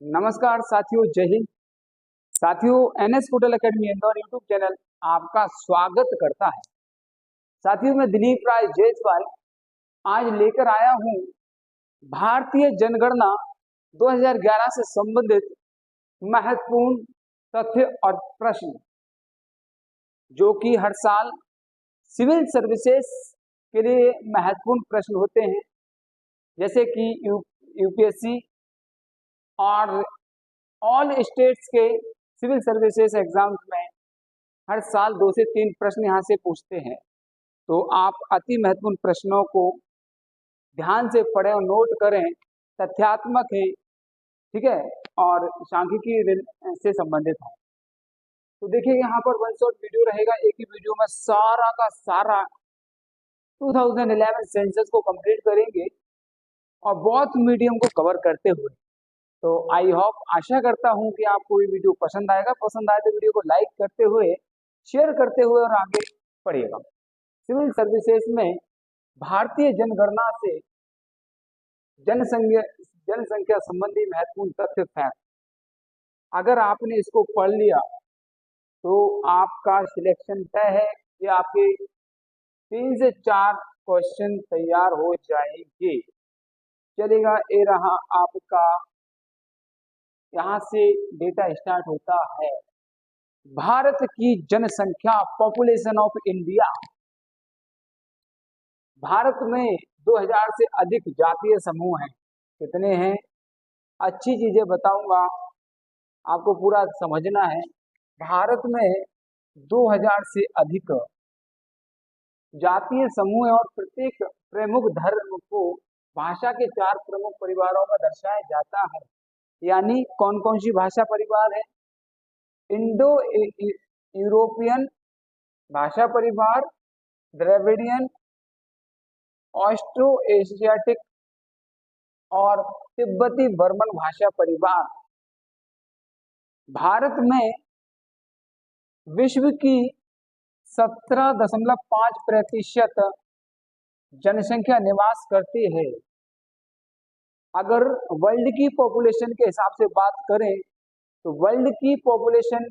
नमस्कार साथियों, जय हिंद। साथियों, NS portal academy Indore YouTube channel आपका स्वागत करता है। साथियों, मैं दिलीप राय जायसवाल आज लेकर आया हूं भारतीय जनगणना 2011 से संबंधित महत्वपूर्ण तथ्य और प्रश्न, जो कि हर साल सिविल सर्विसेज के लिए महत्वपूर्ण प्रश्न होते हैं, जैसे कि यूपीएससी और ऑल स्टेट्स के सिविल सर्विसेज एग्जाम्स में हर साल 2 से 3 प्रश्न यहाँ से पूछते हैं। तो आप अति महत्वपूर्ण प्रश्नों को ध्यान से पढ़ें और नोट करें। तथ्यात्मक है, ठीक है, और सांख्यिकी से संबंधित है। तो देखिए, यहाँ पर वन शॉट वीडियो रहेगा। एक ही वीडियो में सारा का सारा 2011 सेंसस को कंप्लीट करेंगे और बहुत मीडियम को कवर करते हुए। तो आई होप, आशा करता हूं कि आपको ये वीडियो पसंद आएगा। पसंद आए तो वीडियो को लाइक करते हुए, शेयर करते हुए और आगे बढ़िएगा। सिविल सर्विसेज में भारतीय जनगणना से जनसंख्या संबंधी महत्वपूर्ण तथ्य फैक्ट, अगर आपने इसको पढ़ लिया तो आपका सिलेक्शन तय है। ये आपके 3 से 4 क्वेश्चन तैयार हो जाएंगे। चलेगा, ये रहा आपका, यहाँ से डेटा स्टार्ट होता है। भारत की जनसंख्या, पॉपुलेशन ऑफ इंडिया। भारत में 2000 से अधिक जातीय समूह हैं। कितने हैं? अच्छी चीजें बताऊंगा, आपको पूरा समझना है। भारत में 2000 से अधिक जातीय समूह है और प्रत्येक प्रमुख धर्म को भाषा के 4 प्रमुख परिवारों में दर्शाया जाता है। यानी कौन कौन सी भाषा परिवार है? इंडो यूरोपियन भाषा परिवार, द्रविडियन, ऑस्ट्रो एशियाटिक और तिब्बती बर्मन भाषा परिवार। भारत में विश्व की 17.5% जनसंख्या निवास करती है। अगर वर्ल्ड की पॉपुलेशन के हिसाब से बात करें तो वर्ल्ड की पॉपुलेशन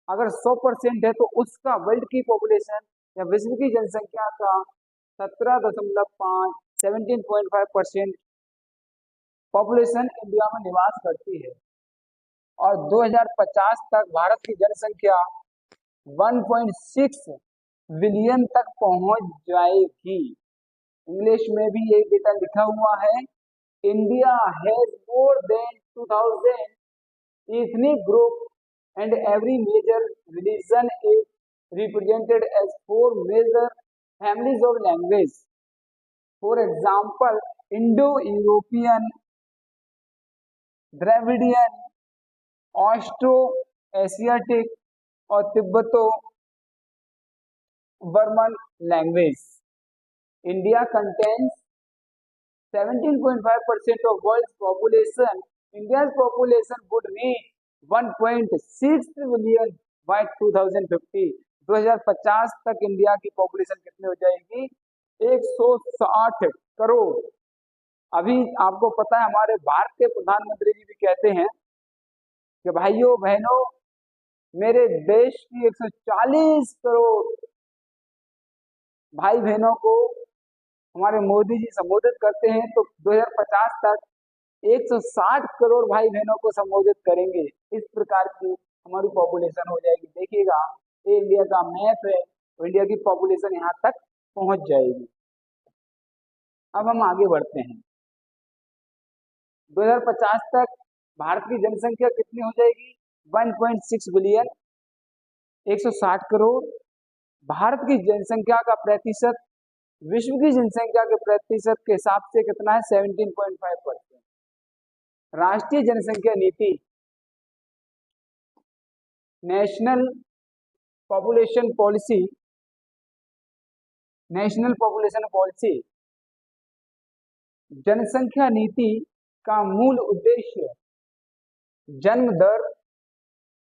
अगर 100% है तो उसका वर्ल्ड की पॉपुलेशन या विश्व की जनसंख्या का 17.5 पॉपुलेशन इंडिया में निवास करती है। और 2050 तक भारत की जनसंख्या 1.6 बिलियन तक पहुंच जाएगी। इंग्लिश में भी ये डेटा लिखा हुआ है। India has more than 2000 ethnic group and every major religion is represented as 4 major families of language. For example, Indo-European, Dravidian, Austro-Asiatic और Tibeto-Burman language. India contains 17.5% of world's population. India's population would reach 1.6 billion by 2050. 2050 तक India की population कितनी हो जाएगी? 160 करोड़। अभी आपको पता है, हमारे भारत के प्रधानमंत्री जी भी कहते हैं कि भाइयों बहनों, मेरे देश की 140 करोड़ भाई बहनों को हमारे मोदी जी संबोधित करते हैं। तो 2050 तक 160 करोड़ भाई बहनों को संबोधित करेंगे। इस प्रकार की हमारी पॉपुलेशन हो जाएगी। देखिएगा, ये इंडिया का मैप है, तो इंडिया की पॉपुलेशन यहाँ तक पहुंच जाएगी। अब हम आगे बढ़ते हैं। 2050 तक भारत की जनसंख्या कितनी हो जाएगी? 1.6 बिलियन, 160 करोड़। भारत की जनसंख्या का प्रतिशत विश्व की जनसंख्या के प्रतिशत के हिसाब से कितना है? 17.5%। राष्ट्रीय जनसंख्या नीति, नेशनल पॉपुलेशन पॉलिसी, जनसंख्या नीति का मूल उद्देश्य जन्म दर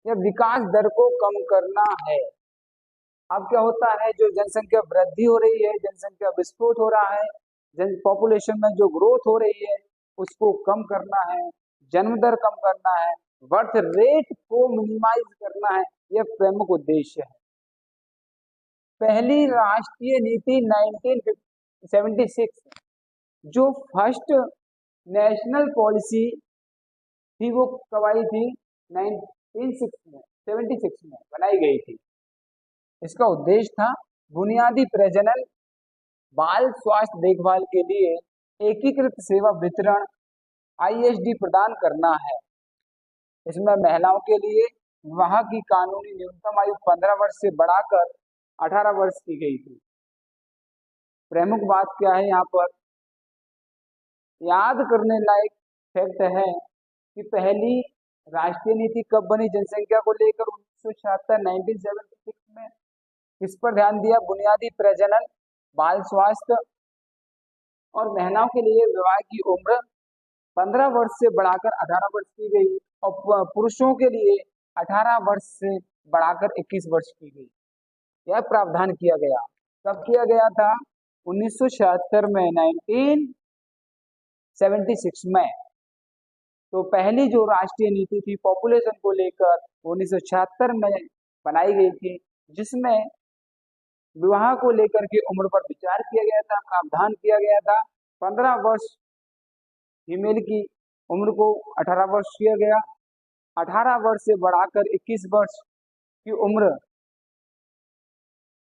या विकास दर को कम करना है। अब क्या होता है, जो जनसंख्या वृद्धि हो रही है, जनसंख्या विस्फोट हो रहा है, पॉपुलेशन में जो ग्रोथ हो रही है उसको कम करना है। जन्म दर कम करना है, बर्थ रेट को मिनिमाइज करना है, यह प्रमुख उद्देश्य है। पहली राष्ट्रीय नीति 1976 जो फर्स्ट नेशनल पॉलिसी थी वो कब आई थी? 1976 में बनाई गई थी। इसका उद्देश्य था बुनियादी प्रजनन, बाल स्वास्थ्य देखभाल के लिए एकीकृत सेवा वितरण ISD प्रदान करना है। इसमें महिलाओं के लिए विवाह की कानूनी न्यूनतम आयु 15 वर्ष से बढ़ाकर 18 वर्ष की गई थी। प्रमुख बात क्या है यहाँ पर याद करने लायक फैक्ट है कि पहली राष्ट्रीय नीति कब बनी जनसंख्या को लेकर? 1976 में। किस पर ध्यान दिया? बुनियादी प्रजनन, बाल स्वास्थ्य और महिलाओं के लिए विवाह की उम्र 15 वर्ष से बढ़ाकर 18 वर्ष की गई और पुरुषों के लिए 18 वर्ष से बढ़ाकर 21 वर्ष की गई। यह प्रावधान किया गया। कब किया गया था? 1976 में, 1976 में। तो पहली जो राष्ट्रीय नीति थी पॉपुलेशन को लेकर 1976 में बनाई गई थी, जिसमें विवाह को लेकर के उम्र पर विचार किया गया था, प्रावधान किया गया था। 15 वर्ष फीमेल की उम्र को 18 वर्ष किया गया, 18 वर्ष से बढ़ाकर 21 वर्ष की उम्र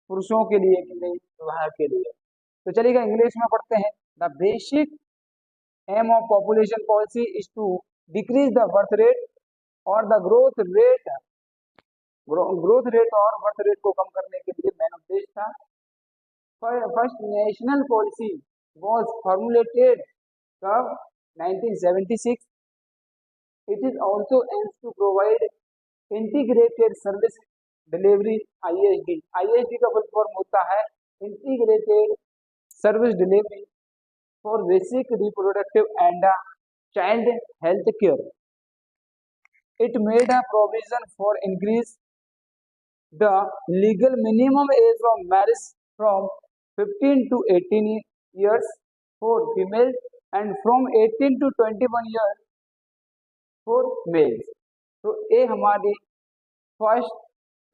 पुरुषों के लिए की गई विवाह के लिए। तो चलिएगा इंग्लिश में पढ़ते हैं। The basic aim of population policy is to decrease the birth rate और द ग्रोथ रेट और बर्थ रेट को कम करने के लिए मेन उद्देश्य था। First national policy was formulated कब? 1976। It is also aims to provide integrated service delivery ISD का फुल फॉर्म होता है integrated service delivery for basic reproductive and child health care. It made a provision for increase the legal minimum age of marriage from 15 to 18 years for females and from 18 to 21 years for males। तो ये हमारी first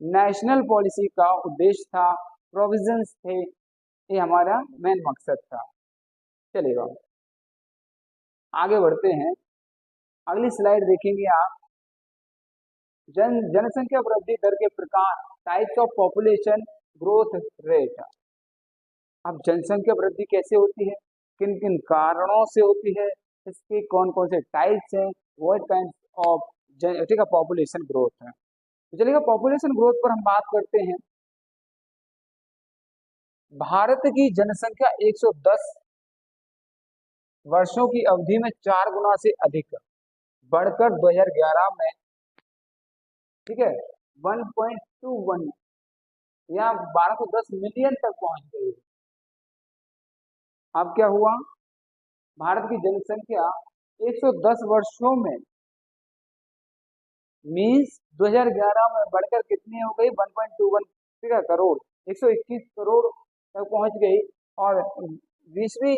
national policy का उद्देश्य था, provisions थे, ये हमारा main मकसद था। चलिएगा आगे बढ़ते हैं। अगली स्लाइड देखेंगे आप। जनसंख्या वृद्धि दर के प्रकार, types of population growth rate. अब जनसंख्या वृद्धि कैसे होती है, किन किन कारणों से होती है, इसके कौन कौन से टाइप्स हैं, वो टाइप्स ऑफ ठीक है पॉपुलेशन ग्रोथ है। तो चलिए पॉपुलेशन ग्रोथ पर हम बात करते हैं। भारत की जनसंख्या 110 वर्षों की अवधि में 4 गुना से अधिक बढ़कर 2011 में ठीक है 1.21 या 1210 मिलियन तक पहुंच गई। अब क्या हुआ? भारत की जनसंख्या 110 वर्षों में मीन्स 2011 में बढ़कर कितनी हो गई? 1.21 ठीक है करोड़, 121 करोड़ तक पहुंच गई। और 20वीं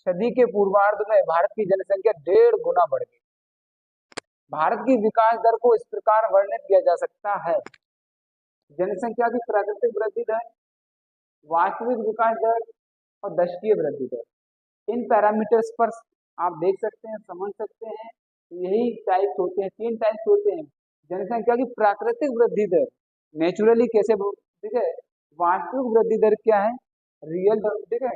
सदी के पूर्वार्ध में भारत की जनसंख्या 1.5 गुना बढ़ गई। भारत की विकास दर को इस प्रकार वर्णित किया जा सकता है। जनसंख्या की प्राकृतिक वृद्धि दर, वास्तविक विकास दर और दशकीय वृद्धि दर। इन पैरामीटर्स पर आप देख सकते हैं, समझ सकते हैं। यही टाइप्स होते हैं, 3 टाइप्स होते हैं। जनसंख्या की प्राकृतिक वृद्धि दर नेचुरली कैसे, ठीक है, वास्तविक वृद्धि दर क्या है, रियल ठीक है,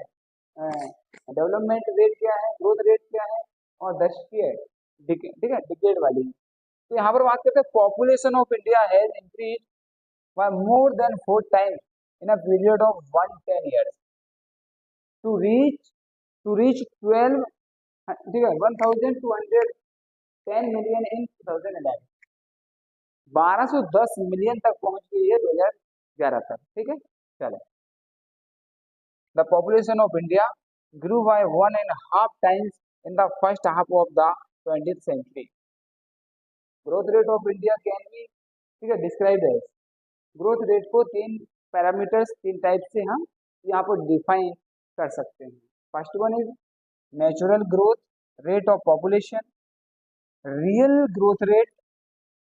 डेवलपमेंट रेट क्या है, ग्रोथ रेट क्या है, और दशकीय ठीक है डिकेड वाली। तो यहाँ पर बात करते हैं population of India has increase by more than 4 times in a period of 110 years to reach 12 ठीक है 1210 मिलियन इन 2011। 1210 मिलियन तक पहुंच गई है 2011 तक। ठीक है चलो। The population of India grew by 1.5 times in the first half of the 20th century. Growth rate of India can be ठीक है डिस्क्राइब एज। ग्रोथ रेट को 3 पैरामीटर्स 3 टाइप से हम यहाँ पर डिफाइन कर सकते हैं। First one is natural growth rate of population, real growth rate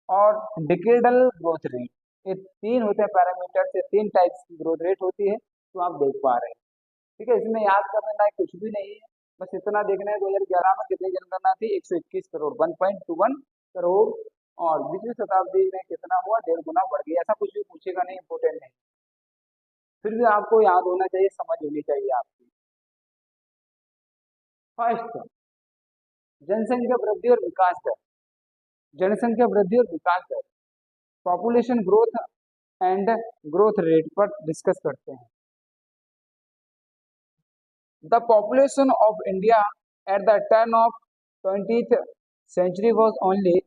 और डिकेडल ग्रोथ रेट, ये तीन होते हैं पैरामीटर से, तीन टाइप्स की ग्रोथ रेट होती है, तो आप देख पा रहे हैं। ठीक है, इसमें याद करने लायक कुछ भी नहीं है, बस इतना देखना है 2011 में कितनी जनगणना थी, 121 करोड़, 1.21 करोड़, और 20वीं शताब्दी में कितना हुआ, 1.5 गुना बढ़ गया। ऐसा कुछ भी पूछेगा नहीं, इंपोर्टेंट नहीं, फिर भी आपको याद होना चाहिए, समझ होनी चाहिए आपकी। फर्स्ट, जनसंख्या वृद्धि और विकास दर, जनसंख्या वृद्धि और विकास दर, population growth and growth rate पर डिस्कस करते हैं। The population of India at the turn of 20th century was only,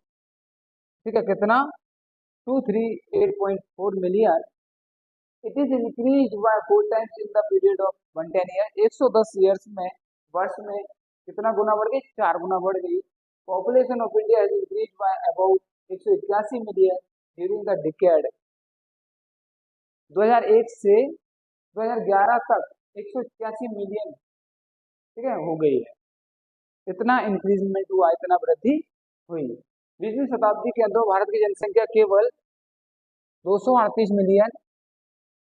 ठीक है, कितना, 238.4 million. It is increase by 4 times in the period of 110 year, 110 years में, वर्ष में कितना गुना बढ़ गई, 4 गुना बढ़ गई। Population of India has increase by about 181 million during the decade, 2001 से 2011 तक 181 मिलियन, ठीक है, हो गई है। इतना इंक्रीजमेंट हुआ, इतना वृद्धि हुई। 20वीं शताब्दी के अंदर भारत की जनसंख्या केवल 238 मिलियन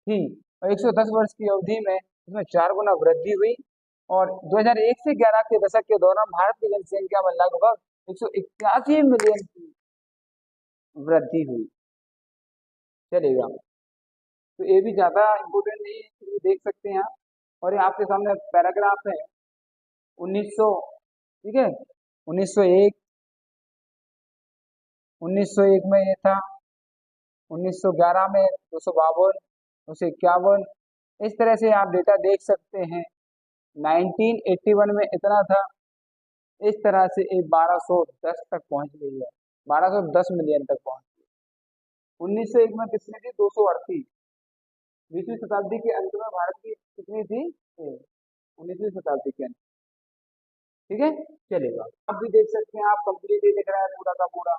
थी, और 110 वर्ष की अवधि में इसमें 4 गुना वृद्धि हुई, और 2001 से 11 के दशक के दौरान भारत की जनसंख्या में लगभग 181 मिलियन की वृद्धि हुई। चलेगा, तो ये भी ज्यादा इम्पोर्टेंट नहीं है, तो देख सकते हैं आप। और ये आपके सामने पैराग्राफ है 1900, ठीक है, 1901, 1901 में ये था, 1911 में 252, 251, इस तरह से आप डेटा देख सकते हैं। 1981 में इतना था, इस तरह से ये 1210 तक पहुंच गई है, 1210 मिलियन तक पहुंच गई। 1901 में कितनी थी, 238। 20वीं शताब्दी के अंत में भारत की कितनी थी, 19वीं शताब्दी के अंत, ठीक है, चलेगा। आप भी देख सकते हैं, आप कंप्लीट ही दिख रहा है पूरा का पूरा,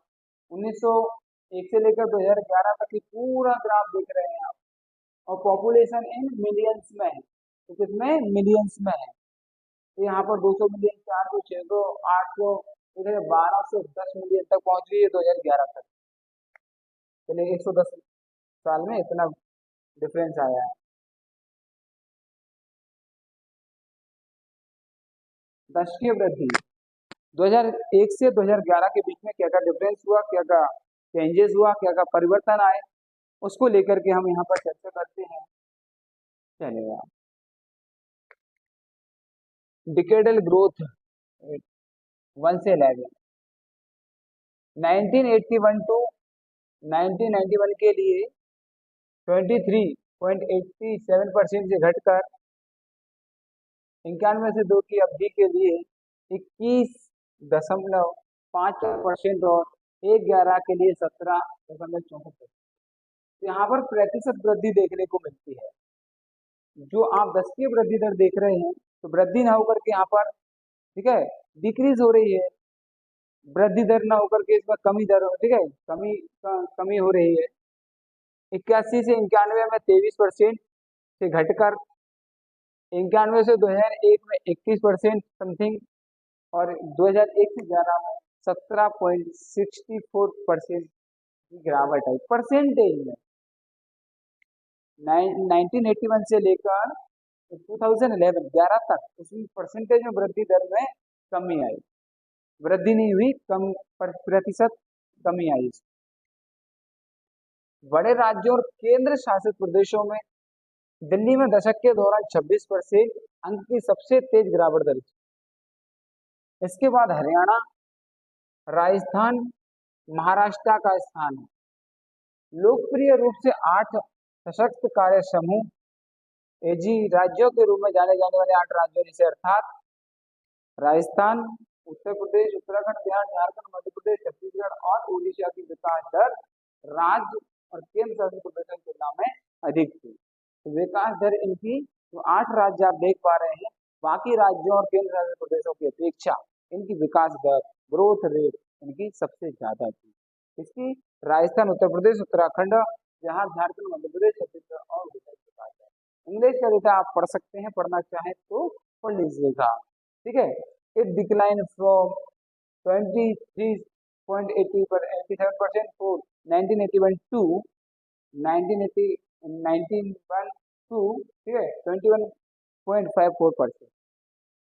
1901 से लेकर 2011 तक की पूरा ग्राफ देख रहे हैं आप, और पॉपुलेशन इन मिलियंस में है, तो किसमें, मिलियंस में है। तो यहाँ पर 200 मिलियन, 400, 600, 800, 1210 मिलियन तक पहुंच गई है 2011 तक। चलिए, 110 साल में इतना डिफरेंस आया है। दशकीय वृद्धि, 2001 से 2011 के बीच में क्या क्या डिफरेंस हुआ, क्या क्या चेंजेस हुआ, क्या क्या परिवर्तन आए, उसको लेकर के हम यहाँ पर चर्चा करते हैं। चलेगा, डिकेडल ग्रोथ 1 से 11, 1981 टू 1991 के लिए 23.87% से घटकर 91 से 2 की अवधि के लिए 21.5%, और 1/11 के लिए 17.64%। यहाँ पर प्रतिशत वृद्धि देखने को मिलती है। जो आप दशकीय वृद्धि दर देख रहे हैं, तो वृद्धि ना होकर के यहाँ पर, ठीक है, डिक्रीज हो रही है, वृद्धि दर ना होकर के इसमें कमी दर, ठीक है, कमी हो रही है। 81 से 91 में 23% से घटकर 91 से 2001 में 21% समथिंग, और 2001 से 11 में 17.64% की गिरावट आई परसेंटेज में। 1981 से लेकर 2011 तक इसमें परसेंटेज में वृद्धि दर में कमी आई, वृद्धि नहीं हुई, कम प्रतिशत कमी आई। बड़े राज्यों और केंद्र शासित प्रदेशों में दिल्ली में दशक के दौरान 26% अंक की सबसे तेज गिरावट दर्ज, इसके बाद हरियाणा, राजस्थान, महाराष्ट्र का स्थान है। लोकप्रिय रूप से 8 सशक्त कार्य समूह एजी राज्यों के रूप में जाने जाने वाले 8 राज्यों जैसे, अर्थात राजस्थान, उत्तर प्रदेश, उत्तराखंड, बिहार, झारखंड, मध्य प्रदेश, छत्तीसगढ़ और उड़ीसा की विकास दर राज्य और केंद्र शासित प्रदेशों की तुलना में अधिक थी। तो विकास दर इनकी, जो 8 राज्य आप देख पा रहे हैं, बाकी राज्यों और केंद्र शासित प्रदेशों की अपेक्षा इनकी विकास दर, ग्रोथ रेट इनकी सबसे ज्यादा थी। इसकी राजस्थान, उत्तर प्रदेश, उत्तराखंड, बिहार, झारखंड, मध्य प्रदेश, छत्तीसगढ़ और उड़ीसा की विकास दर। इंग्लिश का डेटा आप पढ़ सकते हैं, पढ़ना चाहें तो पढ़ लीजिएगा, ठीक है। It decline from 23 87% for 1981 to 1980 1981 to, ठीक है, 21.54%।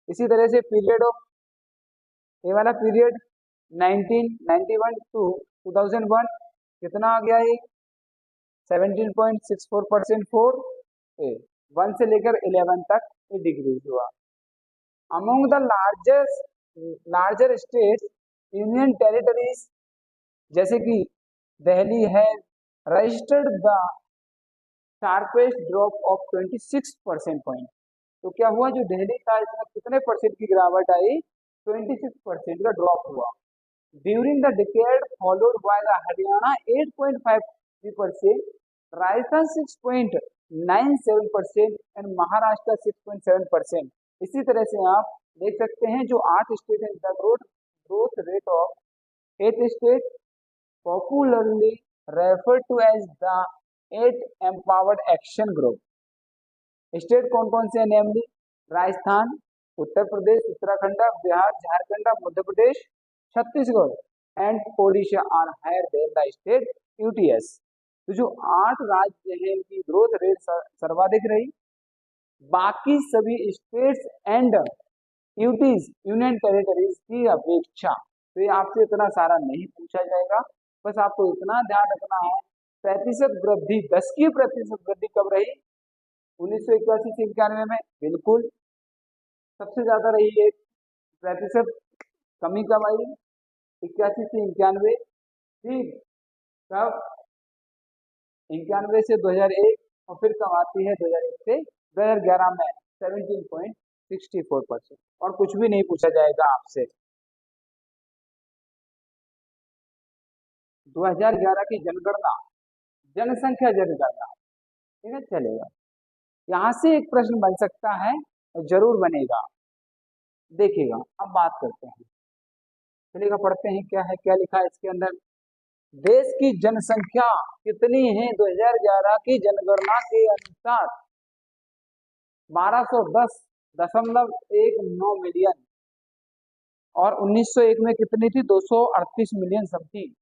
इसी तरह से पीरियड ऑफ, ये वाला पीरियड 1991 टू 2001 कितना आ गया ये 17.64% फॉर ए, 1 से लेकर 11 तक ये डिक्रीज हुआ। Among the larger states union territories, जैसे कि दिल्ली है registered the sharpest drop of 26% point. तो क्या हुआ, जो दिल्ली था इसमें कितने परसेंट की गिरावट आई, 26% का ड्रॉप हुआ। During the decade followed by the Haryana 8.53%, Rajasthan 6.97% and Maharashtra 6.7%। इसी तरह से आप देख सकते हैं जो 8 स्टेट है, the growth rate of 8 state popularly refer to as the 8 empowered action group. State कौन कौन से हैं, namely Rajasthan, Uttar Pradesh, Uttarakhand, Bihar, Jharkhand, Madhya Pradesh, Chhattisgarh and Odisha are higher than the state UTs. तो जो 8 राज्य हैं इनकी ग्रोथ रेट सर्वाधिक रही, बाकी सभी states and UTs union territories की अपेक्षा। तो ये आपसे इतना सारा नहीं पूछा जाएगा, बस आपको इतना ध्यान रखना है प्रतिशत वृद्धि 10 की प्रतिशत वृद्धि कब रही, 1981 से 91 में बिल्कुल सबसे ज्यादा रही है। प्रतिशत कमी कब आई, 81 से 91, ठीक, कब 91 से 2001, और फिर कब आती है 2001 से 2011 में 17.64%। और कुछ भी नहीं पूछा जाएगा आपसे। 2011 की जनगणना, जनसंख्या जनगणना, ठीक है, चलेगा। यहाँ से एक प्रश्न बन सकता है, जरूर बनेगा, देखिएगा। अब बात करते हैं, चलेगा, पढ़ते हैं क्या है, क्या लिखा है इसके अंदर। देश की जनसंख्या कितनी है 2011 की जनगणना के अनुसार, 1210.19 मिलियन, और 1901 में कितनी थी, 238 मिलियन समथिंग।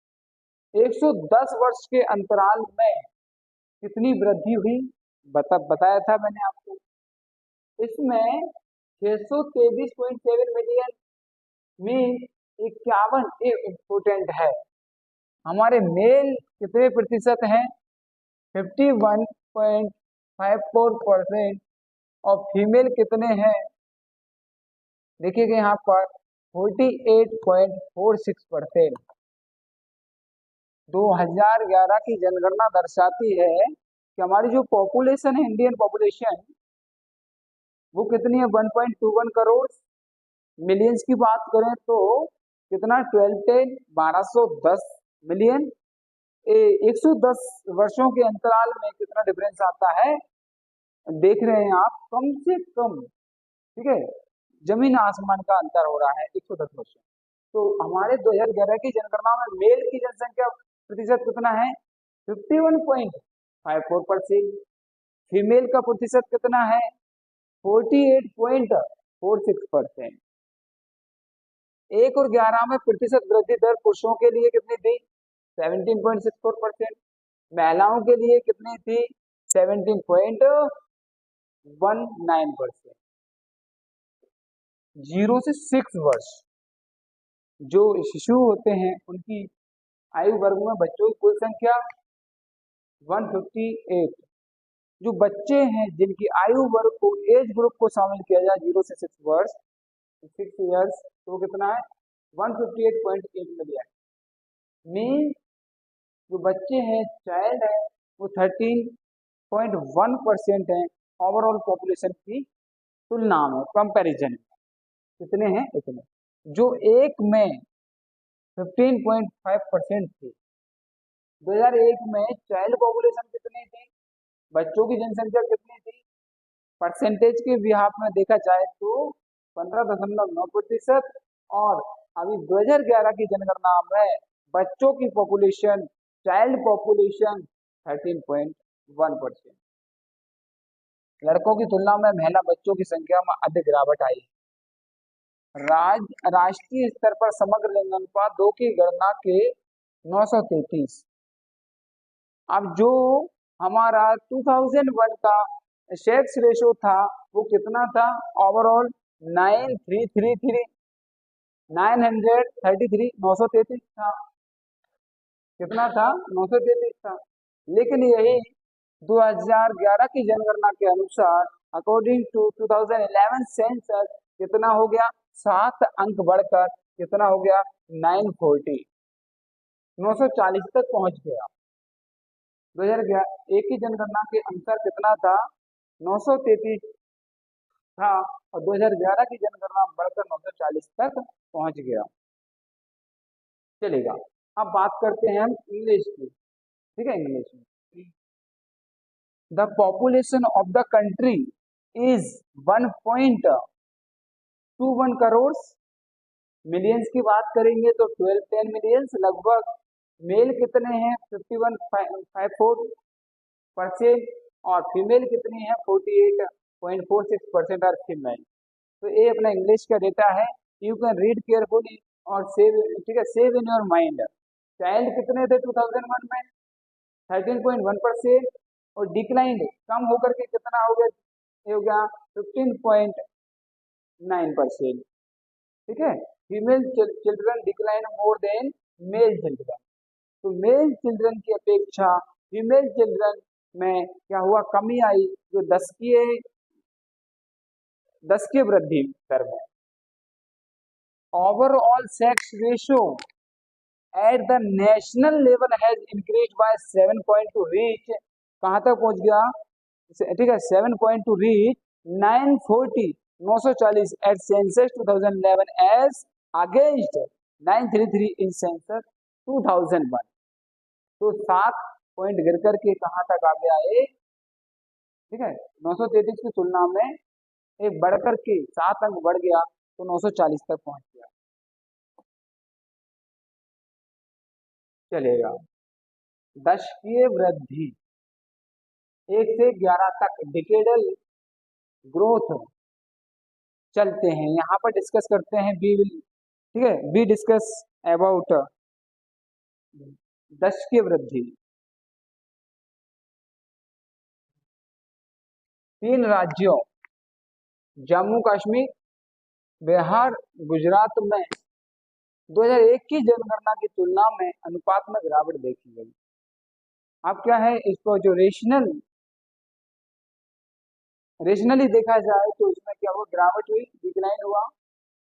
110 वर्ष के अंतराल में कितनी वृद्धि हुई, बताया था मैंने आपको। इसमें 623.7 मिलियन में 51 इम्पोर्टेंट है। हमारे मेल कितने प्रतिशत हैं, 51.54%, और फीमेल कितने हैं, देखिएगा यहाँ पर 48.46%। 2011 की जनगणना दर्शाती है कि हमारी जो पॉपुलेशन है, इंडियन पॉपुलेशन, वो कितनी है, 1.21 करोड़। मिलियंस की बात करें तो कितना, 1210 मिलियन। 110 वर्षों के अंतराल में कितना डिफरेंस आता है, देख रहे हैं आप, कम से कम, ठीक है, जमीन आसमान का अंतर हो रहा है 110 वर्ष। तो हमारे 2011 की जनगणना में मेल की जनसंख्या प्रतिशत कितना है, 51.54%। फीमेल का प्रतिशत कितना है, 48.46%। 1 और 11 में प्रतिशत वृद्धि दर पुरुषों के लिए कितनी थी, 17.64%। महिलाओं के लिए कितनी थी, 17.19%। 0 से 6 वर्ष जो शिशु होते हैं उनकी आयु वर्ग में बच्चों की कुल संख्या 158। जो बच्चे हैं जिनकी आयु वर्ग को, एज ग्रुप को शामिल किया जाए 0 से 6 वर्ष, 6 ईयर्स, तो कितना है, 158.8 मिलियन। मीन जो बच्चे हैं, चाइल्ड है, वो 13.1% है ओवरऑल पॉपुलेशन की तुलना में, कंपैरिजन में कितने हैं, इतने। जो एक में 15.5% थी। 2001 में चाइल्ड पॉपुलेशन कितनी थी, बच्चों की जनसंख्या कितनी थी, परसेंटेज के बिहाफ में देखा जाए तो 15.9%, और अभी 2011 की जनगणना में बच्चों की पॉपुलेशन, चाइल्ड पॉपुलेशन 13.1%। लड़कों की तुलना में महिला बच्चों की संख्या में अधिक गिरावट आई। राष्ट्रीय स्तर पर समग्र लिंगानुपात 2 की गणना के 933। अब जो हमारा 2001 का सेक्स रेशो था वो कितना था? ओवरऑल 9333 933 933 था। कितना था? 933 था। लेकिन यही 2011 की जनगणना के अनुसार अकॉर्डिंग टू 2011 सेंसस कितना हो गया? 7 अंक बढ़कर कितना हो गया? 940 940 तक पहुंच गया। 2001 की जनगणना के अनुसार कितना था? 933 था और 2011 की जनगणना बढ़कर 940 तक पहुंच गया। चलेगा। अब बात करते हैं हम इंग्लिश की। ठीक है, इंग्लिश में the population of the country is 1.21 crore. Millions की बात करेंगे तो 1210 मिलियंस लगभग। मेल कितने हैं? 51.54% और फीमेल कितनी है? 48.46% आर फीमेल। तो ये अपना इंग्लिश का डेटा है। यू कैन रीड केयरफुली और सेव, ठीक है, save in your mind. Child कितने थे 2001 में? 13.1% और डिक्लाइंड कम होकर के कितना हो गया? ये हो गया 15.9%। ठीक है, female children decline more than male children. तो मेल चिल्ड्रन की अपेक्षा फीमेल चिल्ड्रन में क्या हुआ? कमी आई, जो 10 की वृद्धि दर में। Overall sex ratio at the national level has increase by 7.2 reach, कहां तक पहुंच गया? ठीक है, 7.2 reach 940 at census 2011 as against 933 in census 2001। तो 7 पॉइंट गिर करके कहां तक आ गया? ठीक है, 933 की तुलना में एक बढ़कर के 7 अंक बढ़ गया तो 940 तक पहुंच गया। चलेगा। दशकीय वृद्धि 1 से 11 तक डिकेडल ग्रोथ चलते हैं। यहाँ पर डिस्कस करते हैं बी विल, ठीक है, बी डिस्कस अबाउट दशकीय वृद्धि। 3 राज्यों जम्मू कश्मीर, बिहार, गुजरात में 2001 की जनगणना की तुलना में अनुपात में गिरावट देखी गई। अब क्या है इसको जो रेशनली देखा जाए तो इसमें क्या हुआ? गिरावट हुई, डिक्लाइन हुआ।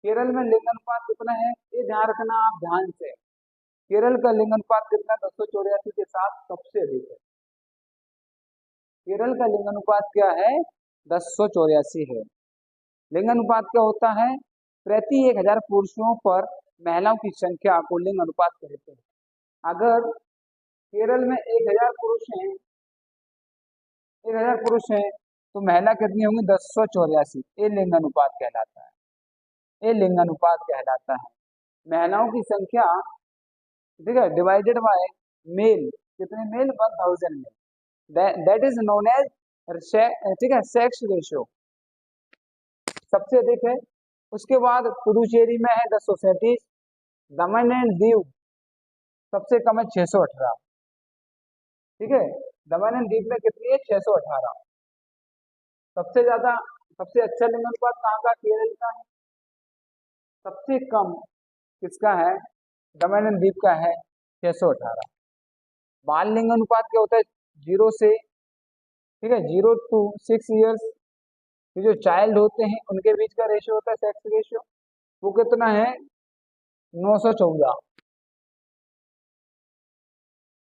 केरल में लिंग अनुपात कितना है? ये ध्यान रखना आप ध्यान से। केरल का लिंग अनुपात कितना? 284 के साथ सबसे अधिक है। केरल का लिंग अनुपात क्या है? 284 है। लिंग अनुपात क्या होता है? प्रति 1000 पुरुषों पर महिलाओं की संख्या को लिंग अनुपात कहते हैं। अगर केरल में 1000 पुरुष हैं तो महिला कितनी होंगी? 284। ये लिंग अनुपात कहलाता है। ये लिंग अनुपात कहलाता है। महिलाओं की संख्या, ठीक है, डिवाइडेड बाय मेल, कितने मेल? 1000 में, दैट इज नोन एज, ठीक है, सेक्स रेशियो सबसे अधिक है। उसके बाद पुदुचेरी में है 1037। दमन एंड दीव सबसे कम है 618। ठीक है, दमन एंड दीव में कितनी है? 618। सबसे ज्यादा, सबसे अच्छा लिंग अनुपात कहाँ का? केरल का है। सबसे कम किसका है? दमन एंड दीव का है 618। बाल लिंग अनुपात क्या होता है? 0 से, ठीक है, 0 to 6 ईयर्स जो चाइल्ड होते हैं उनके बीच का रेशियो होता है सेक्स रेशियो, वो कितना है? 914।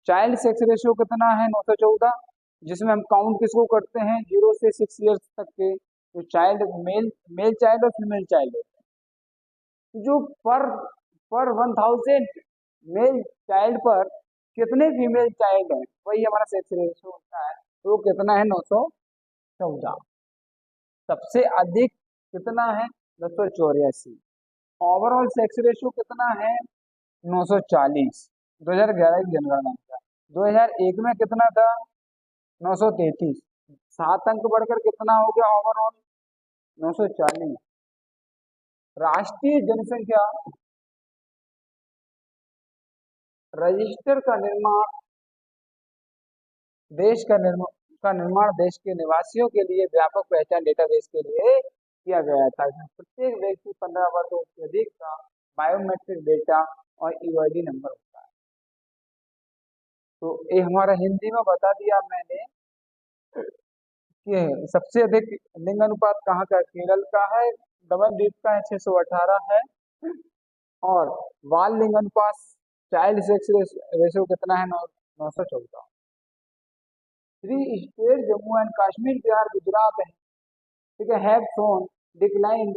चाइल्ड सेक्स रेशियो कितना है? 914, जिसमें हम काउंट किसको करते हैं? 0 से 6 ईयर्स तक के जो चाइल्ड, मेल चाइल्ड और फीमेल चाइल्ड होते हैं। जो पर 1000 मेल चाइल्ड पर कितने फीमेल चाइल्ड हैं, वही हमारा सेक्स रेशियो होता है। तो वो कितना है? 914। सबसे अधिक कितना है? 284। ओवरऑल सेक्स रेशियो कितना है? 940। 2011 की जनगणना का। 2001 में कितना था? 933। 7 अंक बढ़कर कितना हो गया ओवरऑल? 940। राष्ट्रीय जनसंख्या रजिस्टर का निर्माण देश के निवासियों के लिए व्यापक पहचान डेटाबेस के लिए किया गया था। इसमें प्रत्येक व्यक्ति 15 वर्षों से अधिक का बायोमेट्रिक डेटा और यूआईडी नंबर होता है। तो ये हमारा हिंदी में बता दिया मैंने कि सबसे अधिक लिंग अनुपात कहाँ का, केरल का है, द्वीप का है 618 है, और बाल लिंग अनुपात चाइल्ड सेक्स रेशियो कितना है, 914। Three state Jammu and Kashmir, Bihar, Gujarat है, ठीक है, have shown decline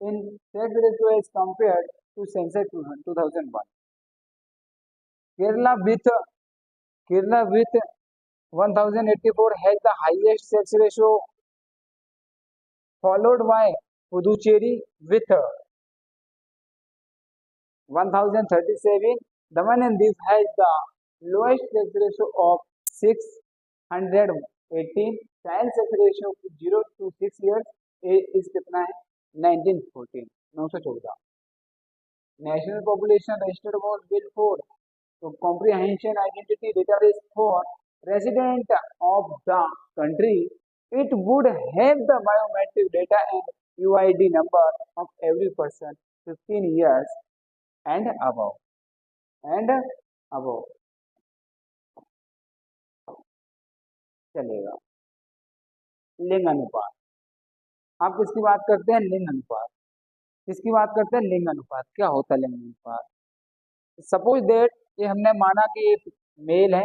in sex ratio as compared to census 2001। Kerala with 1084 has the highest sex ratio, followed by Puducherry with 1037. Daman and Diu has the lowest sex ratio of 618. Child sex ratio 0 to 6 years is कितना है, 914। National population registered was built for तो comprehension identity database for resident of the country. It would have the biometric data and UID number of every person 15 years and above. चलेगा। लिंग अनुपात, आप किसकी बात करते हैं, लिंग अनुपात। किसकी बात करते हैं, लिंग अनुपात। क्या होता है लिंग अनुपात? सपोज दैट ये हमने माना कि ये मेल है,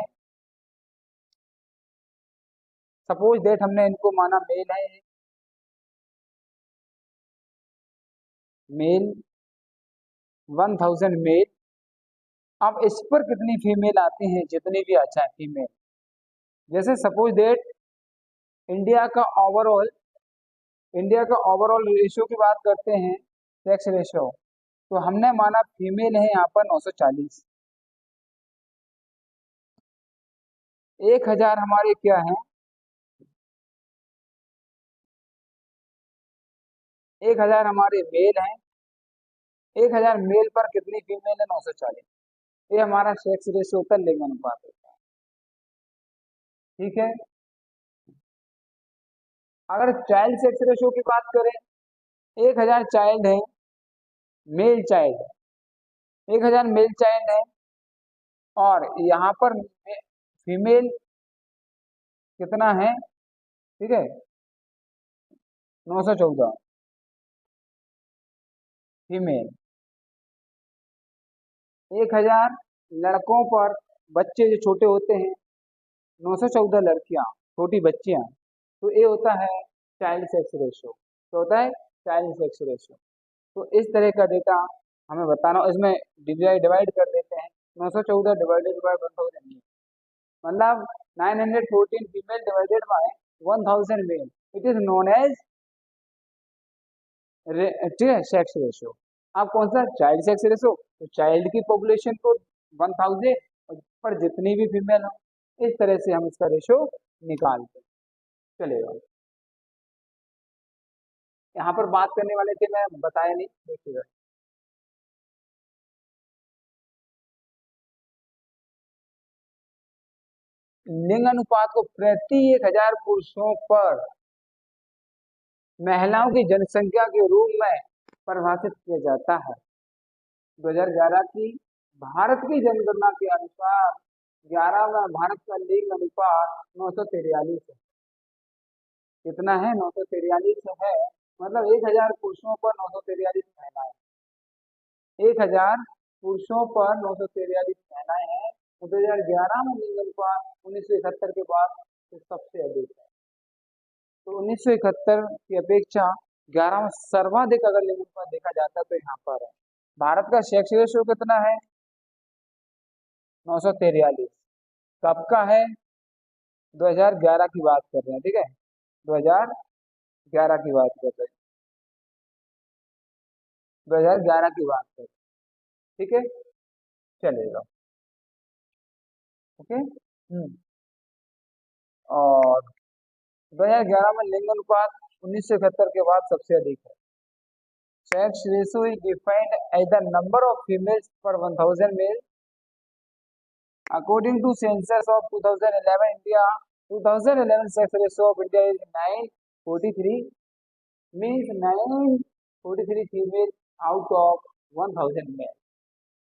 सपोज दैट हमने इनको माना मेल है, मेल 1000 मेल। अब इस पर कितनी फीमेल आती हैं, जितनी भी अच्छा है फीमेल। जैसे सपोज दैट इंडिया का ओवरऑल रेशियो की बात करते हैं, सेक्स रेशियो, तो हमने माना फीमेल है यहाँ पर 940। 1000 हमारे क्या है, 1000 हमारे मेल हैं, 1000 मेल पर कितनी फीमेल है, 940। ये हमारा सेक्स रेशियो होता है, लिंग अनुपात होता है, ठीक है। अगर चाइल्ड सेक्स रेशियो की बात करें, 1000 चाइल्ड है, मेल चाइल्ड, 1000 मेल चाइल्ड है, और यहाँ पर फीमेल कितना है, ठीक है, 914 फीमेल। 1000 लड़कों पर, बच्चे जो छोटे होते हैं, 914 लड़कियां, छोटी बच्चियां, तो ये होता है चाइल्ड सेक्स रेशियो। तो होता है चाइल्ड सेक्स रेशियो। तो इस तरह का डेटा हमें बताना, इसमें डिवाइड कर देते हैं, 914 डिवाइडेड बाय 1000, मतलब 914 female divided by 1000 male, it is known as sex ratio. अब कौन सा, चाइल्ड सेक्स रेशियो, तो चाइल्ड की पॉपुलेशन को 1000 पर जितनी भी फीमेल हो, इस तरह से हम इसका रेशियो निकालते हैं, चलेगा। यहाँ पर बात करने वाले थे, मैं बताया नहीं, देखिएगा। लिंग अनुपात को प्रति 1000 पुरुषों पर महिलाओं की जनसंख्या के रूप में परिभाषित किया जाता है। 2011 की भारत की जनगणना के अनुसार 11 में भारत का लिंग अनुपात 943 है। कितना है, 943 है, मतलब 1000 पुरुषों पर 943 महिलाएं, 1000 पुरुषों पर 943 महिलाएं हैं। 2011 में लिंग अनुपात 1971 के बाद सबसे अधिक है। तो 1971 की अपेक्षा 11 में सर्वाधिक अगर लिंग अनुपात देखा जाता है तो यहाँ पर है। भारत का सेक्स रेशियो कितना है, 943। कब का है, 2011 की बात कर रहे हैं, ठीक है, 2011 की बात कर रहे हैं, 2011 की बात कर रहे हैं, ठीक है, चलेगा, ओके। और 2011 में लिंग अनुपात 1971 के बाद सबसे अधिक है। Sex ratio is defined as the number of females per 1000 males. According to census of 2011 India, 2011 sex ratio of India is 943, means 943 female out of 1000 male.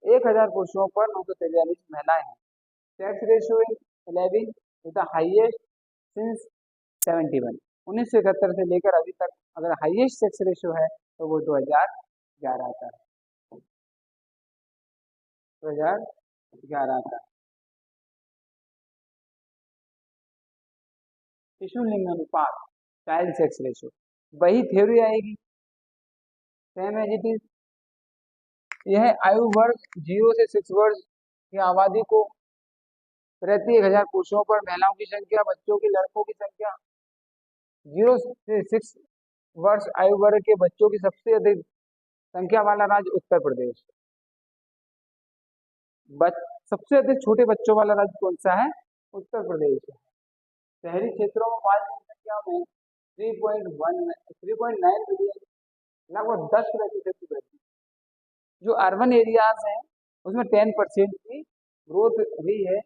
1000 पुरुषों पर 943 महिलाएं हैं. Sex ratio in 11 is the highest since 71. 1971 से लेकर अभी तक अगर highest sex ratio है तो वो 2011 का है. 2011 का. शिशु लिंग अनुपात, चाइल्ड सेक्स रेशियो, वही थ्योरी आएगी, सेम एज इट इज. यह आयु वर्ग 0 से 6 वर्ष की आबादी को प्रति 1000 पुरुषों पर महिलाओं की संख्या, बच्चों की, लड़कों की संख्या. 0 से 6 वर्ष आयु वर्ग के बच्चों की सबसे अधिक संख्या वाला राज्य उत्तर प्रदेश. सबसे अधिक छोटे बच्चों वाला राज्य कौन सा है? उत्तर प्रदेश है. शहरी क्षेत्रों में बाल की संख्या में 3.9 मिलियन, लगभग 10% की वृद्धि. जो अर्बन एरियाज हैं उसमें 10% की ग्रोथ हुई है.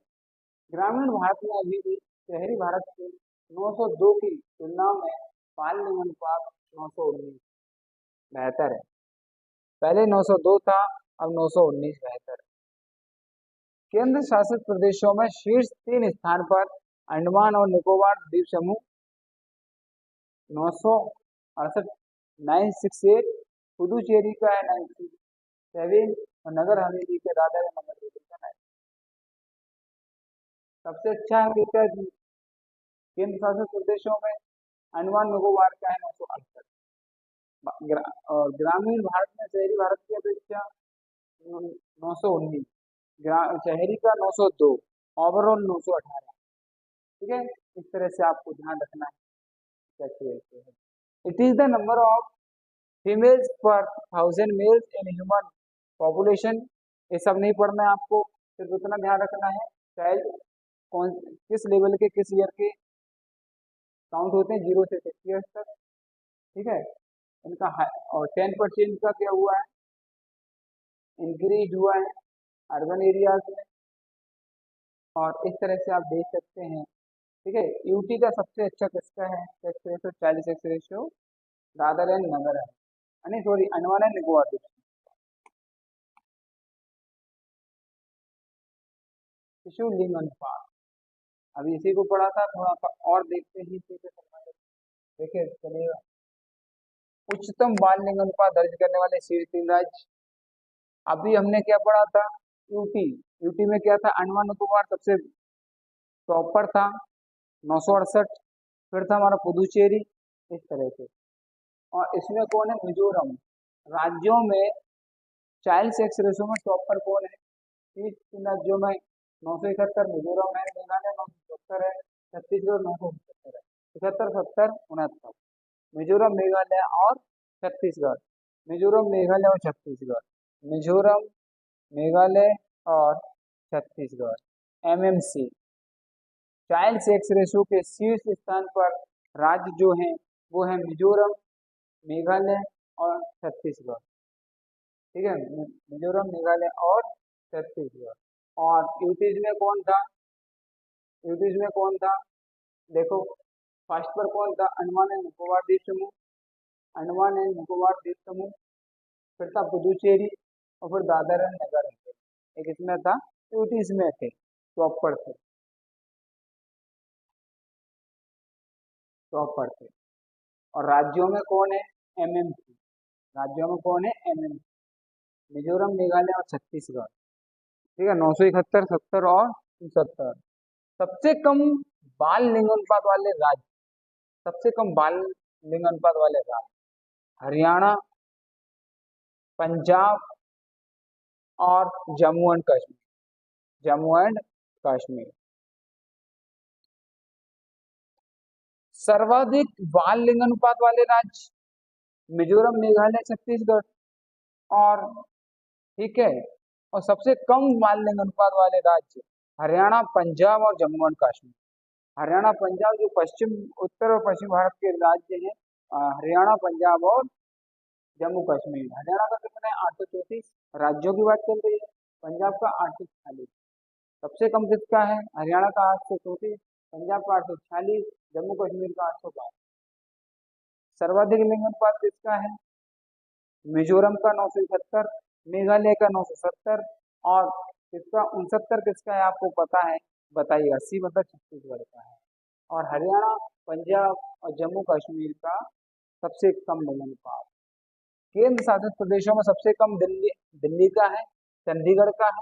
ग्रामीण भारत में अभी भी शहरी भारत के 902 की तुलना में बाल लिंग अनुपात 919 बेहतर है. पहले 902 था, अब 919 बेहतर है. केंद्र शासित प्रदेशों में शीर्ष 3 स्थान पर अंडमान और निकोबार द्वीप समूह 968 968, पुदुचेरी का है 97 और नगर हवेली के दादर नगर हवेली का 9. सबसे अच्छा है केंद्र शासित प्रदेशों में अंडमान निकोबार का है 968. और ग्रामीण भारत में शहरी भारत की अपेक्षा 919, शहरी का 902, ओवरऑल 918. ठीक है, इस तरह से आपको ध्यान रखना है. It is the number of females पर 1000 मेल्स इन ह्यूमन पॉपुलेशन. ये सब नहीं पढ़ना है आपको, सिर्फ उतना ध्यान रखना है चाइल्ड कौन किस लेवल के किस ईयर के काउंट होते हैं, 0 से 6 ईयर्स तक. ठीक है, इनका और 10% का क्या हुआ है, इंक्रीज हुआ है अर्बन एरियाज में. और इस तरह से आप देख सकते हैं. ठीक है, यूटी का सबसे अच्छा किसका है sex ratio, child sex ratio, Dadra and Nagar है, सॉरी अंडमान एंड निकोबार द्वीप. शिशु लिंग अनुपात, अभी इसी को पढ़ा था, थोड़ा सा और देखते ही देखिए चलिएगा. उच्चतम बाल लिंग अनुपात दर्ज करने वाले शीर्ष 3 राज्य. अभी हमने क्या पढ़ा था, यूटी. यूटी में क्या था, अंडमान निकोबार सबसे टॉप पर था 968, फिर था हमारा पुदुचेरी, इस तरह से. और इसमें कौन है, मिजोरम. राज्यों में चाइल्ड सेक्स रेशियो में टॉप पर कौन है, 3 राज्यों में 971 मिजोरम है, मेघालय 970 है, छत्तीसगढ़ 970 है. 71, 70, 69. मिजोरम, मेघालय और छत्तीसगढ़. मिजोरम, मेघालय और छत्तीसगढ़. मिजोरम, मेघालय और Chhattisgarh. MMC. Child sex ratio के शीर्ष स्थान पर राज्य जो हैं वो है मिजोरम, मेघालय और छत्तीसगढ़. ठीक है, मिजोरम, मेघालय और छत्तीसगढ़. और यूटीज में कौन था, यूटीज में कौन था, देखो फर्स्ट पर कौन था, अंडमान एंड निकोबार द्वीप समूह, अंडमान एंड निकोबार द्वीप समूह. फिर था पुदुचेरी और फिर दादर एंड नगर हवेली. एक इसमें था, यूटीज में थे, टॉप पर थे, टॉप पर थे. और राज्यों में कौन है, एमएमसी. राज्यों में कौन है, एमएमसी, मिजोरम, मेघालय और छत्तीसगढ़. ठीक है, 971, 70 और 69. सबसे कम बाल लिंग अनुपात वाले राज्य, सबसे कम बाल लिंग अनुपात वाले राज्य हरियाणा, पंजाब और जम्मू एंड कश्मीर. जम्मू एंड कश्मीर. सर्वाधिक बाल लिंग अनुपात वाले राज्य मिजोरम, मेघालय, छत्तीसगढ़. और ठीक है, और सबसे कम बाल लिंग अनुपात वाले राज्य हरियाणा, पंजाब और जम्मू एंड कश्मीर. हरियाणा, पंजाब जो उत्तर और पश्चिम भारत के राज्य हैं, हरियाणा, पंजाब और जम्मू कश्मीर। हरियाणा का कितना है 834। राज्यों की बात चल रही है। पंजाब का 846। सबसे कम किसका है? हरियाणा का 834, पंजाब का 846, जम्मू कश्मीर का 805। सर्वाधिक लिंग अनुपात किसका है? मिजोरम का 971, मेघालय का 970, और किसका 69 किसका है आपको पता है? बताइए। 80 मतलब छत्तीसगढ़ का है। और हरियाणा, पंजाब और जम्मू कश्मीर का सबसे कम लिंग अनुपात। केंद्र शासित प्रदेशों में सबसे कम दिल्ली दिल्ली का है, चंडीगढ़ का है,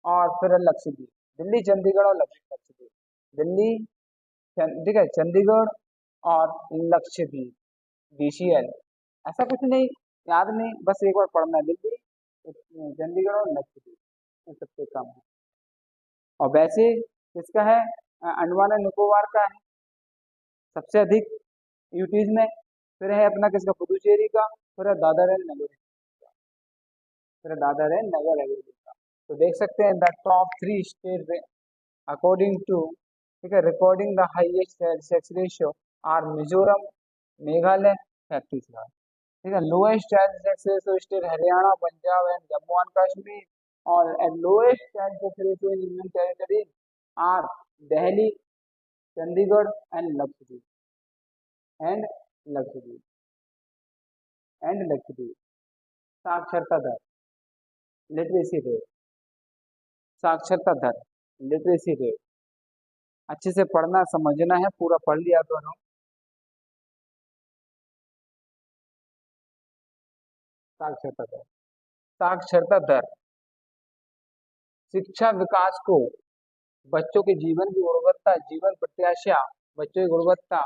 और फिर लक्षद्वीप। दिल्ली, चंडीगढ़ और लक्षद्वीप। दिल्ली, ठीक है, चंडीगढ़ और लक्षद्वीप, DCL। ऐसा कुछ नहीं, याद नहीं, बस एक बार पढ़ना है। दिल्ली, चंडीगढ़ और लक्षद्वीप ये सबसे कम है। और वैसे किसका है? अंडमान एंड निकोबार का है सबसे अधिक यूटीज में। फिर है अपना किसका? पुदुचेरी का। फिर है दादर एंड नगर का। फिर है दादर एंड नगर हवेली का। तो देख सकते हैं the top 3 state according to, ठीक है, recording the highest sex ratio are Mizoram, Meghalaya, Chhattisgarh. ठीक है, lowest child sex ratio state Haryana, Punjab and Jammu and Kashmir. और lowest child sex ratio in union territories are Delhi, Chandigarh and Lakshadweep and Lakshadweep Lakshadweep. साक्षरता दर, लिटरेसी रेट, साक्षरता दर, लिटरेसी रेट अच्छे से पढ़ना समझना है। पूरा पढ़ लिया दोनों। साक्षरता दर, साक्षरता दर शिक्षा विकास को, बच्चों के जीवन की गुणवत्ता, जीवन प्रत्याशा, बच्चों की गुणवत्ता,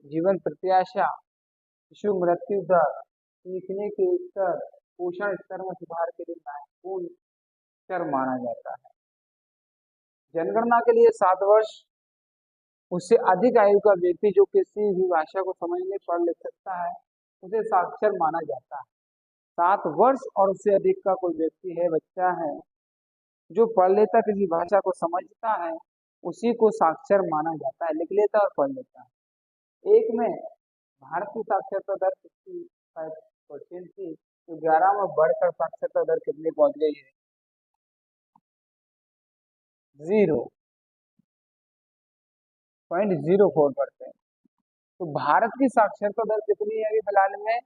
जीवन प्रत्याशा, शिशु मृत्यु दर, सीखने के स्तर, पोषण स्तर में सुधार के लिए महत्वपूर्ण स्तर माना जाता है। जनगणना के लिए 7 वर्ष उससे अधिक आयु का व्यक्ति जो किसी भी भाषा को समझने, पढ़ लिख सकता है, उसे साक्षर माना जाता है। 7 वर्ष और उससे अधिक का कोई व्यक्ति है, बच्चा है, जो पढ़ लेता, किसी भाषा को समझता है, उसी को साक्षर माना जाता है। लिख लेता और पढ़ लेता है। एक में भारत की साक्षरता दर 65% थी, तो 11 में बढ़कर साक्षरता दर कितनी पहुंच गई है? 0.04%। तो भारत की साक्षरता दर कितनी है अभी फिलहाल में?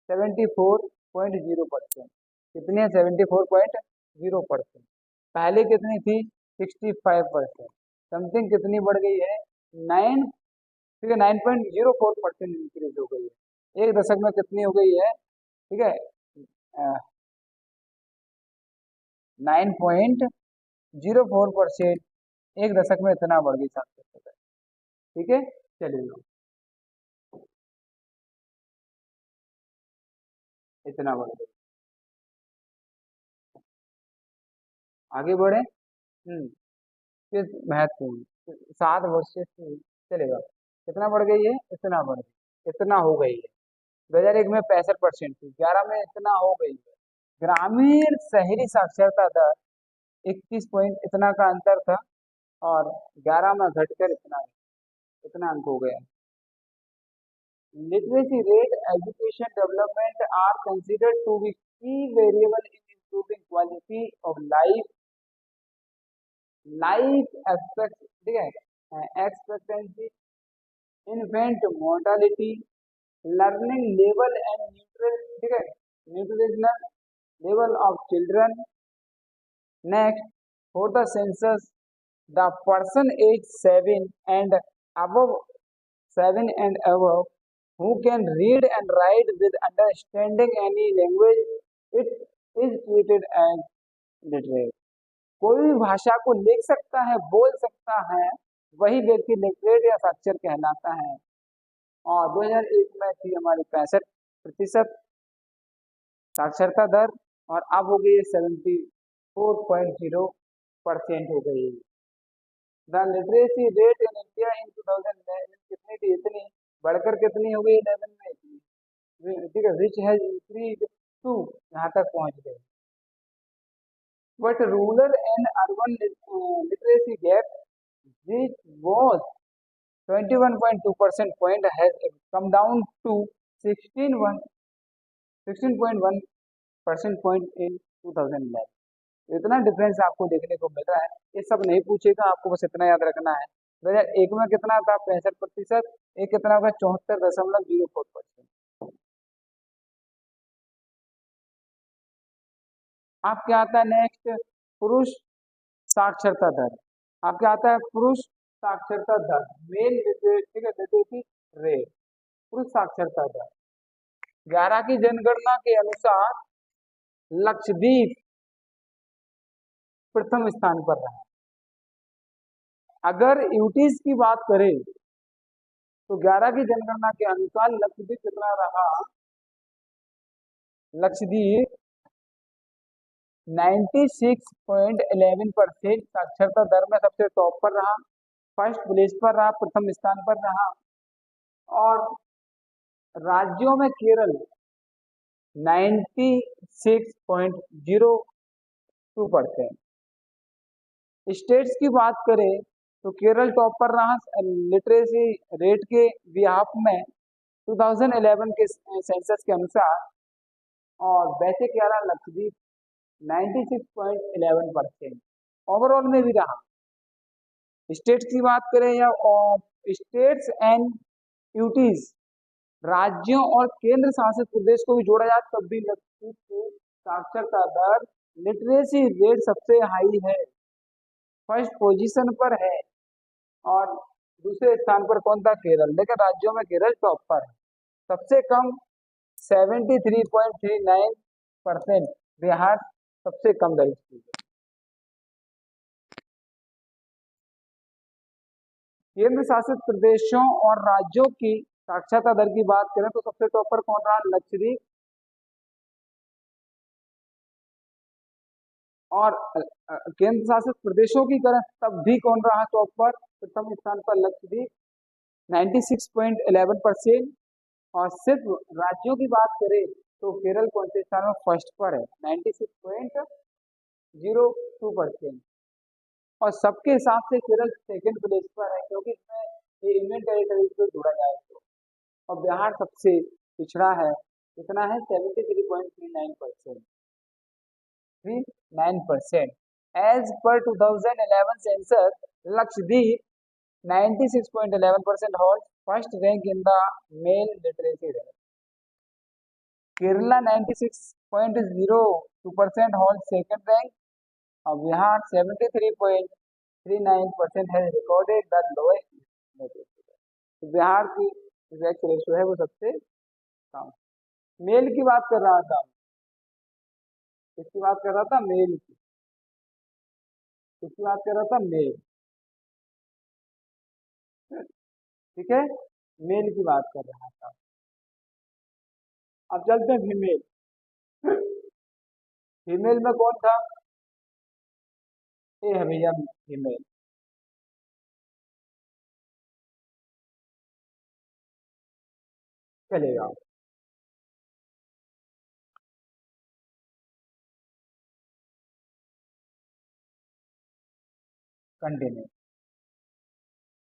74.0%। कितनी है? 74.0%। पहले कितनी थी? 65%। समथिंग कितनी बढ़ गई है? 9, ठीक है, 9.04% इंक्रीज हो गई है। एक दशक में कितनी हो गई है? ठीक है, 9.04%। एक दशक में इतना बढ़ गई साक्षरता दर। ठीक है, चलिए, इतना बढ़ गई। आगे बढ़े। किस महत्वपूर्ण 7 वर्ष से चलेगा। कितना बढ़ गई है? इतना बढ़ गई, इतना हो गई है। 2001 में 65% थी, 11 में इतना हो गई है। ग्रामीण शहरी साक्षरता दर 21 पॉइंट इतना का अंतर था, और 11 में घटकर इतना इतना अंक हो गया। Literacy rate, education development are considered to be key variable in improving quality of life expect, ठीक है, expectancy, infant mortality, learning level and neutral, ठीक है, nutritional level of children. Next, for the census the person age 7 and above who can read and write with understanding any language, it is treated as literate। कोई भी भाषा को लिख सकता है, बोल सकता है, वही व्यक्ति लिटरेट या साक्षर कहलाता है। और 2001 में थी हमारी 65% साक्षरता दर, और अब हो गई है 74.0% हो गई है। The literacy rate in India in 2011 कितनी थी? इतनी बढ़कर कितनी हो गई? 11 में इतनी, ठीक है, विच हैज इंक्रीज टू, यहाँ तक पहुंच गए। But rural and urban literacy gap which was 21.2% point has come down to 16.1 16.1 percent point in 2011। इतना डिफरेंस आपको देखने को मिल रहा है। ये सब नहीं पूछेगा, आपको बस इतना याद रखना है 2001 में कितना था 65%, ये कितना होगा 74.04%। आप क्या आता है नेक्स्ट, पुरुष साक्षरता दर। आप क्या आता है पुरुष साक्षरता दर, मेल लिटरेसी रेट, पुरुष साक्षरता दर। 11 की जनगणना के अनुसार लक्षद्वीप प्रथम स्थान पर रहा। अगर यूटीज की बात करें तो 11 की जनगणना के अनुसार लक्षद्वीप कितना रहा, लक्षद्वीप 96.11% साक्षरता दर में सबसे टॉप पर रहा, फर्स्ट प्लेस पर रहा, प्रथम स्थान पर रहा। और राज्यों में केरल 96.02%। स्टेट्स की बात करें तो केरल टॉप पर रहा लिटरेसी रेट के बिहाफ में 2011 के सेंसस के अनुसार, और वैसे क्या रहा लक्षद्वीप 96.11% ओवरऑल में भी रहा। स्टेट्स की बात करें या स्टेट्स एंड यूटीज, राज्यों और केंद्र शासित प्रदेश को भी जोड़ा जाए तब भी लक्षद्वीप की साक्षरता दर लिटरेसी रेट सबसे हाई है, फर्स्ट पोजीशन पर है। और दूसरे स्थान पर कौन था, केरल। लेकिन राज्यों में केरल टॉप पर है। सबसे कम 73.39%, बिहार सबसे कम दर्ज की है। केंद्र शासित प्रदेशों और राज्यों की साक्षरता दर की बात करें तो सबसे टॉप पर कौन रहा, लक्षद्वीप। और केंद्र शासित प्रदेशों की करें तब भी कौन रहा टॉप पर, प्रथम स्थान पर लक्षद्वीप 96.11%। और सिर्फ राज्यों की बात करें तो केरल कौन से स्थान में, फर्स्ट पर है 96.02%। और सबके हिसाब से केरल सेकंड प्लेस पर है, क्योंकि इसमें ये यूनियन टेरिटरी को जोड़ा जाए तो। और बिहार सबसे पिछड़ा है, कितना है 73.39%। As per 2011 census, Lakshadweep 96.11% holds first rank in the male literacy rate. Kerala 96.02% holds second rank. Bihar 73.39% has recorded the lowest literacy rate. Bihar की सेक्स रेशियो है वो सबसे कम। मेल की बात कर रहा था, किसकी बात कर रहा था, मेल की। किसकी बात कर रहा था, मेल। ठीक है, मेल की बात कर रहा था। अब चलते हैं फीमेल। फीमेल में कौन था, ये है भैया फीमेल। चलेगा, कंटिन्यू।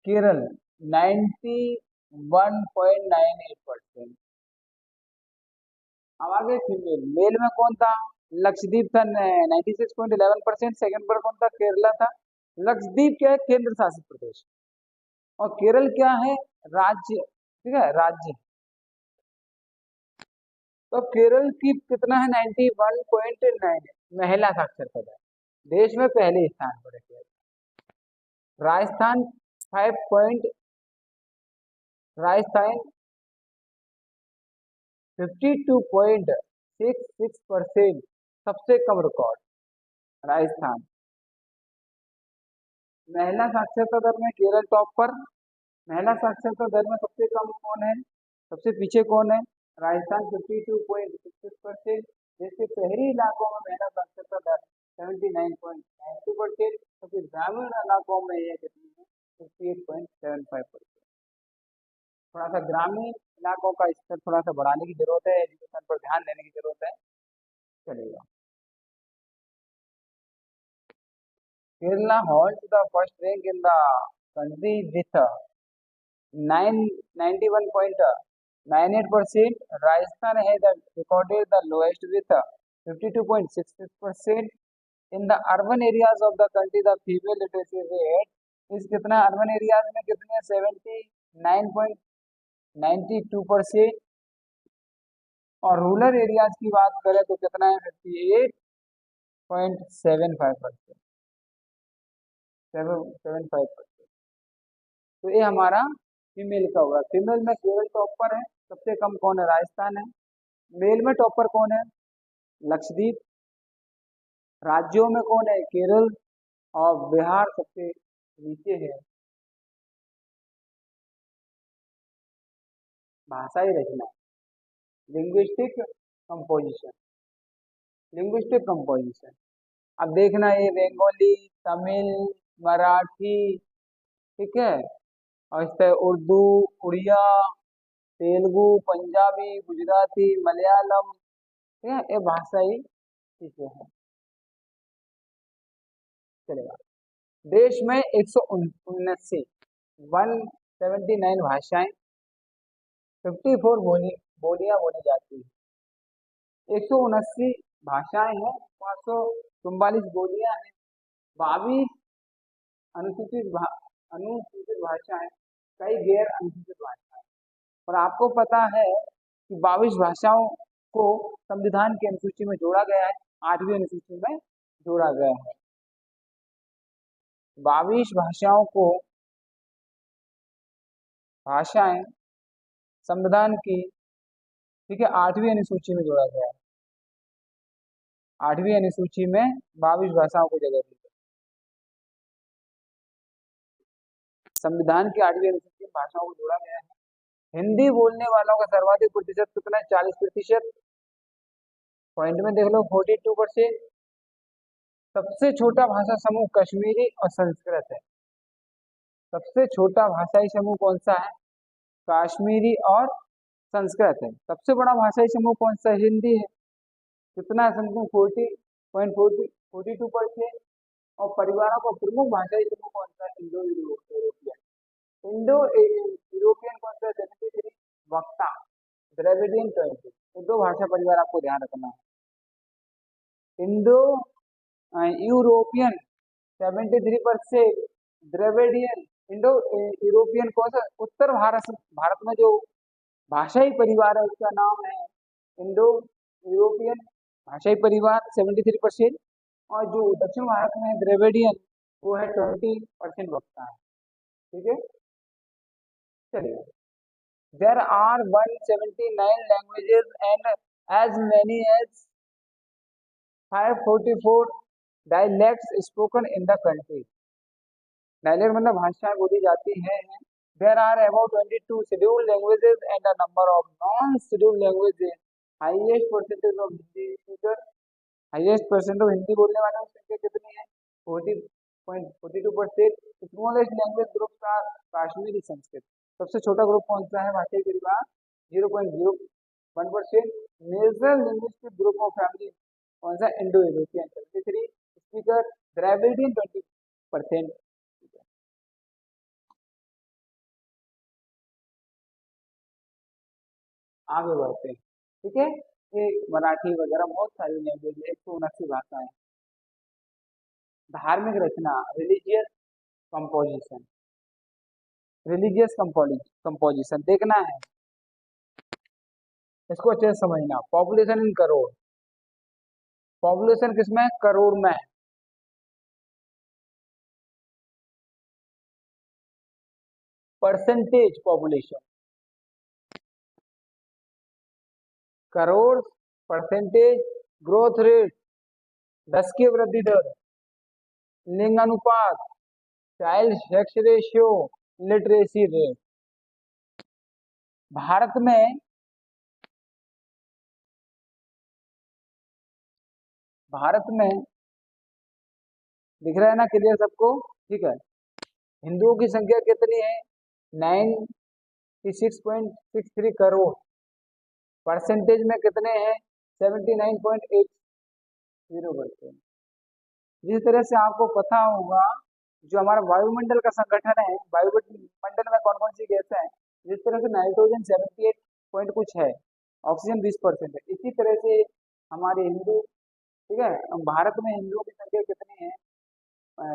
केरल 91.98%। अब आगे फीमेल। मेल में कौन था, लक्षद्वीप था 96.11%। सेकंड पर कौन था, केरला था। लक्षद्वीप क्या है, केंद्र शासित प्रदेश। और केरल क्या है, राज्य। ठीक है, राज्य। तो केरल की कितना है 91.9 महिला साक्षरता दर, देश में पहले स्थान पर है केरल। राजस्थान 5 राजस्थान 52.66%, सबसे कम रिकॉर्ड राजस्थान। महिला साक्षरता दर में केरल टॉप पर। महिला साक्षरता दर में सबसे कम कौन है, सबसे पीछे कौन है, राजस्थान 52.66%। देश के शहरी इलाकों में महिला साक्षरता दर 79.92%, जबकि ग्रामीण इलाकों में यह कितनी है 58.75%। थोड़ा सा ग्रामीण इलाकों का स्तर थोड़ा सा बढ़ाने की जरूरत है, एजुकेशन पर ध्यान देने की जरूरत है। चलेगा। Kerala holds the first rank in the country with 91 98%. Rajasthan has recorded the lowest with 52.66%. In the urban areas of the country, the female literacy rate is कितना, अर्बन एरियाज में कितने, 79.92%, और रूरल एरियाज की बात करें तो कितना है, 58.75%, 7.75%। तो ये हमारा फीमेल का होगा। फीमेल में केवल टॉपर है, सबसे कम कौन है, राजस्थान है। मेल में टॉपर कौन है, लक्षद्वीप। राज्यों में कौन है, केरल, और बिहार सबसे नीचे है। भाषाई रचना, लिंग्विस्टिक कंपोजिशन, लिंग्विस्टिक कंपोजिशन। अब देखना, ये बंगाली, तमिल, मराठी, ठीक है, और इस तरह उर्दू, उड़िया, तेलुगु, पंजाबी, गुजराती, मलयालम, ठीक है, ये भाषाई चीजें हैं। चलेगा। देश में 179 भाषाएं, 54 बोलियां बोली जाती है। 179 भाषाएं हैं, 544 बोलियां हैं, 22 अनुसूचित भाषाएं, कई गैर अनुसूचित भाषाएं। और आपको पता है कि 22 भाषाओं को संविधान की अनुसूची में जोड़ा गया है, 8वीं अनुसूची में जोड़ा गया है। 22 भाषाओं को, भाषाएं संविधान की, ठीक है, 8वीं अनुसूची में जोड़ा गया है। 8वीं अनुसूची में 22 भाषाओं को जगह दी गई। संविधान की 8वीं अनुसूची में भाषाओं को जोड़ा गया है। हिंदी बोलने वालों का सर्वाधिक प्रतिशत कितना है, 40%। पॉइंट में देख लो, 42%। सबसे छोटा भाषा समूह कश्मीरी और संस्कृत है। सबसे छोटा भाषाई समूह कौन सा है, कश्मीरी और संस्कृत है। सबसे बड़ा भाषाई समूह कौन सा है, हिंदी है। कितना है समथिंग, 42%। और परिवारों का प्रमुख भाषाई समूह कौन सा है, इंडो यूरोपियन। इंडो यूरोपियन कौन सा है, 73। वक्ता, द्रविडियन 20। तो दो भाषा परिवार आपको ध्यान रखना है। Indo European 73%, Dravidian, Indo European कौन सा, उत्तर भारत में जो भाषाई परिवार है उसका नाम है इंडो यूरोपियन भाषाई परिवार, 73%। और जो दक्षिण भारत में है द्रविडियन, वो है 20% वक्ता है। ठीक है, चलिए। There are 179 languages and as many as 544 dialects spoken in the country. Dialect मतलब भाषाएं बोली जाती हैं। There are about 22 scheduled languages and the number of non scheduled languages, highest percentage of Hindi speaker, highest percent of Hindi बोलने वालों की संख्या कितनी है, 40.42%। स्मॉलेस्ट लैंग्वेज ग्रुप का कश्मीरी संस्कृत। सबसे छोटा ग्रुप कौन सा है, भाषाई परिवार, 0.01%। National linguistic group of family कौन सा, इंडो यूरोपियन, 73। Speaker Dravidian 20%। आगे बढ़ते हैं, ठीक है। ये मराठी वगैरह बहुत सारी लैंग्वेज है, 179 भाषाएं। धार्मिक रचना, रिलीजियस कंपोजिशन, रिलीजियस कंपोजिशन देखना है, इसको अच्छे से समझना। पॉपुलेशन इन करोड़, पॉपुलेशन किसमें है, करोड़ में है। Percentage population, crore, percentage, growth rate, 10 की वृद्धि दर, लिंग अनुपात, child sex ratio, literacy rate. Bharat में, भारत में दिख रहा है ना क्लियर सबको, ठीक है। हिंदुओं की संख्या कितनी है, 96.63 करोड़। परसेंटेज में कितने हैं, 79.80%। जिस तरह से आपको पता होगा, जो हमारा वायुमंडल का संगठन है, वायुमंडल में कौन कौन सी गैस है, जिस तरह से नाइट्रोजन पॉइंट कुछ है, ऑक्सीजन 20% है। इसी तरह से हमारे हिंदू, ठीक है, भारत में हिंदुओं की संख्या कितनी है?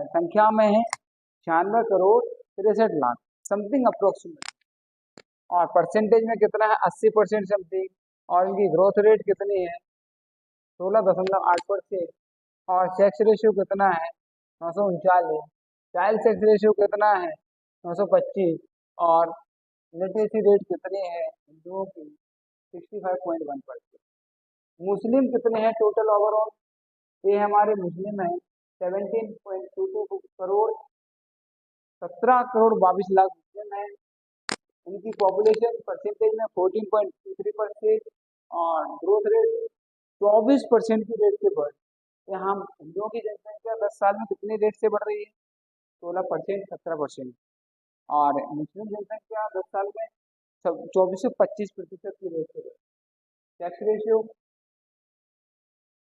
संख्या में है 96 करोड़ 63 लाख समथिंग अप्रोक्सीमेट, और परसेंटेज में कितना है? 80% समथिंग। और इनकी ग्रोथ रेट कितनी है? 16.8%। और सेक्स रेशियो कितना है? 939। चाइल्ड सेक्स रेशियो कितना है? 925। और लिटरेसी रेट कितनी है हिंदुओं की? 65.1%। मुस्लिम कितने हैं टोटल ओवरऑल? ये हमारे मुस्लिम है 17.22 करोड़, 17 करोड़ 22 लाख मुस्लिम है। इनकी पॉपुलेशन परसेंटेज में 14.23%, और ग्रोथ रेट 24% की रेट से बढ़। यहाँ हम हिंदुओं की जनसंख्या 10 साल में कितनी रेट से बढ़ रही है? 16%, 17%। और मुस्लिम जनसंख्या 10 साल में 24 से 25% की रेट से बढ़। Sex ratio,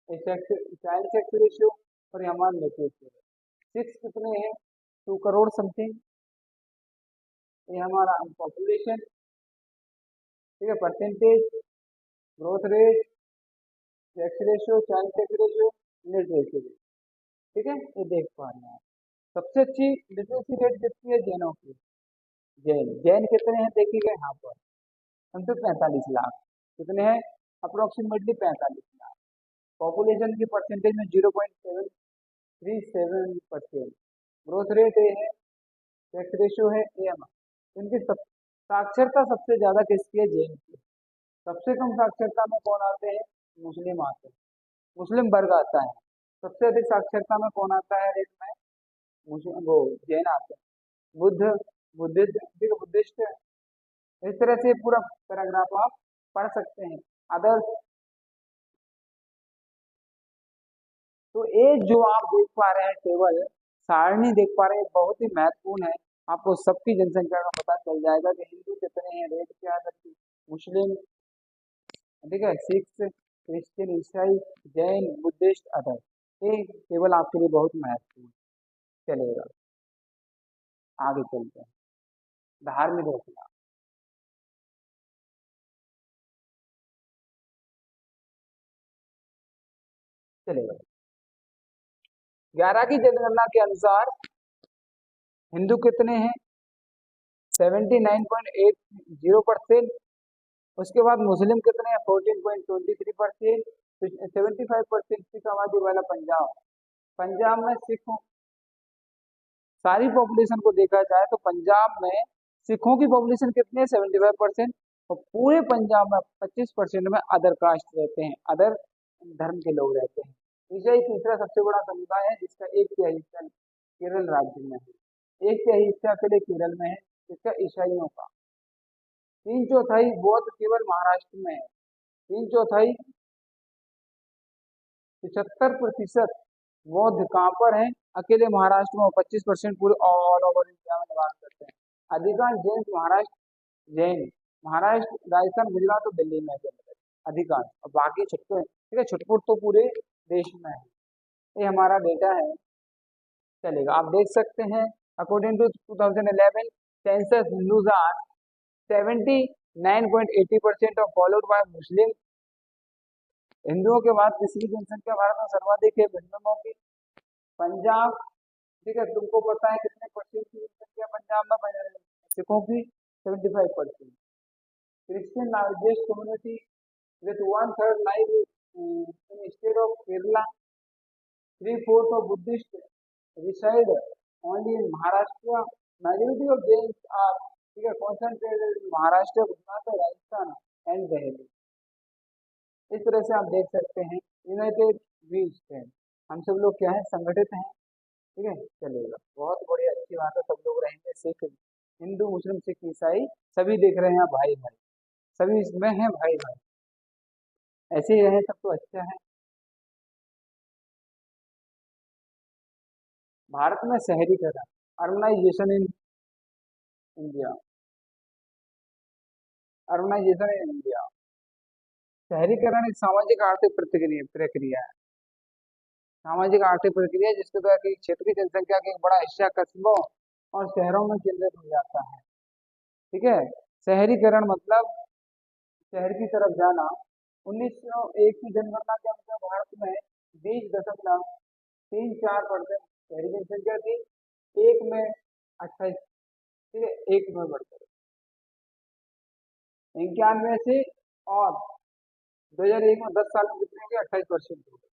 child sex ratio और हमारे लिटरेसी रेट 6 कितने हैं? 2 करोड़ समथिंग। ये हमारा पॉपुलेशन, ठीक है, percentage, growth rate, sex ratio, child sex ratio, literacy rate, ठीक है, ये देख पा रहे हैं। सबसे अच्छी लिटरेसी रेट कितनी है? जैनों की। जैन कितने हैं देखिएगा यहाँ पर, समझो 45 लाख। कितने हैं? अप्रोक्सीमेटली 45 लाख। पॉपुलेशन की परसेंटेज में 0.737%। ग्रोथ रेट ए है, सेक्स रेशियो है एम। इनकी साक्षरता सबसे ज्यादा किसकी है? जैन की। सबसे कम साक्षरता में कौन आते हैं? मुस्लिम आते हैं, मुस्लिम वर्ग आता है। सबसे अधिक साक्षरता में कौन आता है रेट में? मुस्लिम, वो जैन आते हैं। बुद्ध, बुद्धिस्ट। इस तरह से पूरा पैराग्राफ आप पढ़ सकते हैं। अदर्स, तो ये जो आप देख पा रहे हैं टेबल, सारणी देख पा रहे हैं, बहुत ही महत्वपूर्ण है। आपको सबकी जनसंख्या का पता चल जाएगा कि हिंदू कितने हैं, रेट क्या है सबकी, मुस्लिम, ठीक है, सिख, क्रिश्चियन, ईसाई, जैन, बुद्धिस्ट, अदर। ये टेबल आपके लिए बहुत महत्वपूर्ण चलेगा। आगे चलते हैं। धार्मिक रचना, चलेगा। 11 की जनगणना के अनुसार हिंदू कितने हैं? 79.80%। उसके बाद मुस्लिम कितने हैं? 14.23%। 75% सिख आबादी वाला पंजाब। पंजाब में सिखों, सारी पॉपुलेशन को देखा जाए तो पंजाब में सिखों की पॉपुलेशन कितनी है? 75%। और पूरे पंजाब में 25% में अदर कास्ट रहते हैं, अदर धर्म के लोग रहते हैं। ईसाई तीसरा सबसे बड़ा समुदाय है, जिसका एक तिहाई हिस्सा केरल राज्य में है। एक तिहाई हिस्सा के लिए केरल में है, जिसका ईसाइयों का। 3/4 बौद्ध केवल महाराष्ट्र में है। 3/4, 75% बौद्ध कहाँ पर है? अकेले महाराष्ट्र में। 25% पूरे ऑल ओवर इंडिया में निवास करते हैं। अधिकांश जैन महाराष्ट्र, जैन महाराष्ट्र, राजस्थान, गुजरात और दिल्ली में है अधिकांश, और बाकी छुटपुट, ठीक है, छुटपुट तो पूरे देश में है। ये हमारा डेटा है, चलेगा। आप देख सकते हैं according to 2011 census, Hindus are 79.80% और फॉलोड बाय मुस्लिम। हिंदुओं के बाद तीसरी जनसंख्या भारत में सर्वाधिक है मुस्लिमों की, पंजाब, ठीक है। तुमको पता है कितने परसेंट की जनसंख्या पंजाब में? सिखों की 75%। Christian largest community with 1/3 live in state of Kerala. 3/4 of Buddhists reside only in Maharashtra. Majority of Jains are, ठीक है, concentrated in Maharashtra, Gujarat, Rajasthan and Delhi। इस तरह से आप देख सकते हैं यूनाइटेड वी स्टैंड। हम सब लोग क्या है? संगठित हैं, ठीक है, चलेगा। बहुत बढ़िया, अच्छी बात है। सब लोग रहेंगे, सिख, हिंदू, मुस्लिम, सिख, ईसाई सभी देख रहे हैं भाई भाई, सभी इसमें हैं भाई भाई। ऐसे ही रहे सब तो अच्छा है। भारत में शहरीकरण, urbanisation in India, urbanisation in India. शहरीकरण एक सामाजिक आर्थिक प्रक्रिया है, सामाजिक आर्थिक प्रक्रिया है, जिसके द्वारा किसी क्षेत्र की जनसंख्या का एक बड़ा हिस्सा कस्बों और शहरों में केंद्रित हो जाता है, ठीक है। शहरीकरण मतलब शहर की तरफ जाना। 1901 की जनगणना के अनुसार भारत में 20.34% शहरी जनसंख्या थी। एक में 28, ठीक है, एक में बढ़कर 91 से, और 2001 में 10 साल में कितने हो गए, 28% हो गए।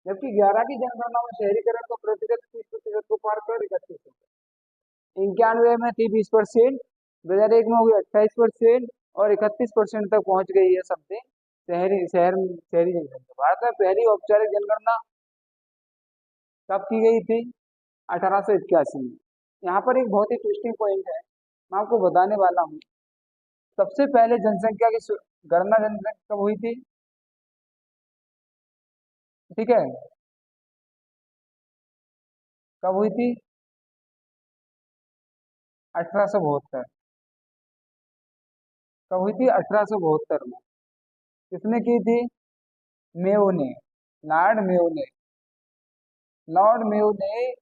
जबकि 11 की जनगणना में शहरीकरण का प्रतिशत 30% को पार कर 31 हो गया। 91 में थी 20%, 2001 में हो गई 28%, और 31% तक पहुंच गई है समथिंग शहरी जनसंख्या। भारत में पहली औपचारिक जनगणना कब की गई थी? 1881 में। यहाँ पर एक बहुत ही ट्विस्टिंग पॉइंट है, मैं आपको बताने वाला हूँ। सबसे पहले जनसंख्या की गणना जनसंख्या कब हुई थी? ठीक है, कब हुई थी? 1872। कब हुई थी? 1872 में। किसने की थी? मेयो ने, लॉर्ड मेयो ने। लॉर्ड मेयो ने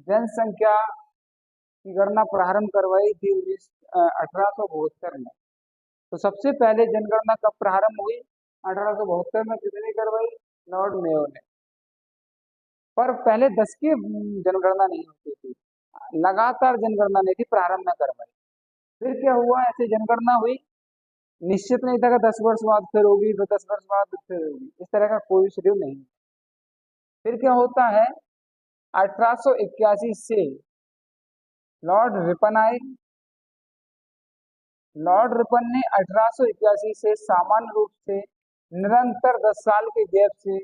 जनसंख्या की गणना प्रारंभ करवाई थी 1872 में। तो सबसे पहले जनगणना कब प्रारंभ हुई? 1872 में। किसने करवाई? लॉर्ड मेयो ने। पर पहले 10 की जनगणना नहीं होती थी, लगातार जनगणना नहीं थी, प्रारंभ में करवाई। फिर क्या हुआ, ऐसे जनगणना हुई, निश्चित नहीं था कि 10 वर्ष बाद फिर होगी, तो 10 वर्ष बाद फिर होगी, इस तरह का कोई शेड्यूल नहीं। फिर क्या होता है, 1881 से लॉर्ड रिपन आए। लॉर्ड रिपन ने 1881 से सामान्य रूप से निरंतर 10 साल के गैप से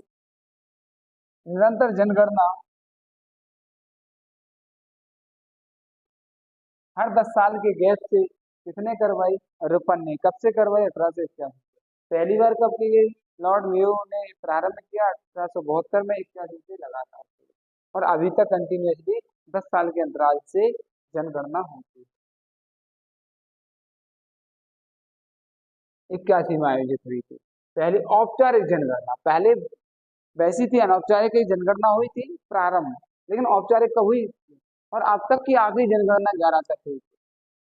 निरंतर जनगणना हर 10 साल के गैप से किसने करवाई? रिपन ने। कब से करवाई? 1881। पहली बार कब की गई? लॉर्ड मेयो ने प्रारंभ किया 1872 में, 81 से लगातार, और अभी तक कंटिन्यूसली 10 साल के अंतराल से जनगणना होती है। 81 में आयोजित हुई थी पहली औपचारिक जनगणना। पहले वैसी थी, अनौपचारिक ही जनगणना हुई थी प्रारंभ, लेकिन औपचारिक कब हुई? और अब तक की आखिरी जनगणना 11 तक हुई थी।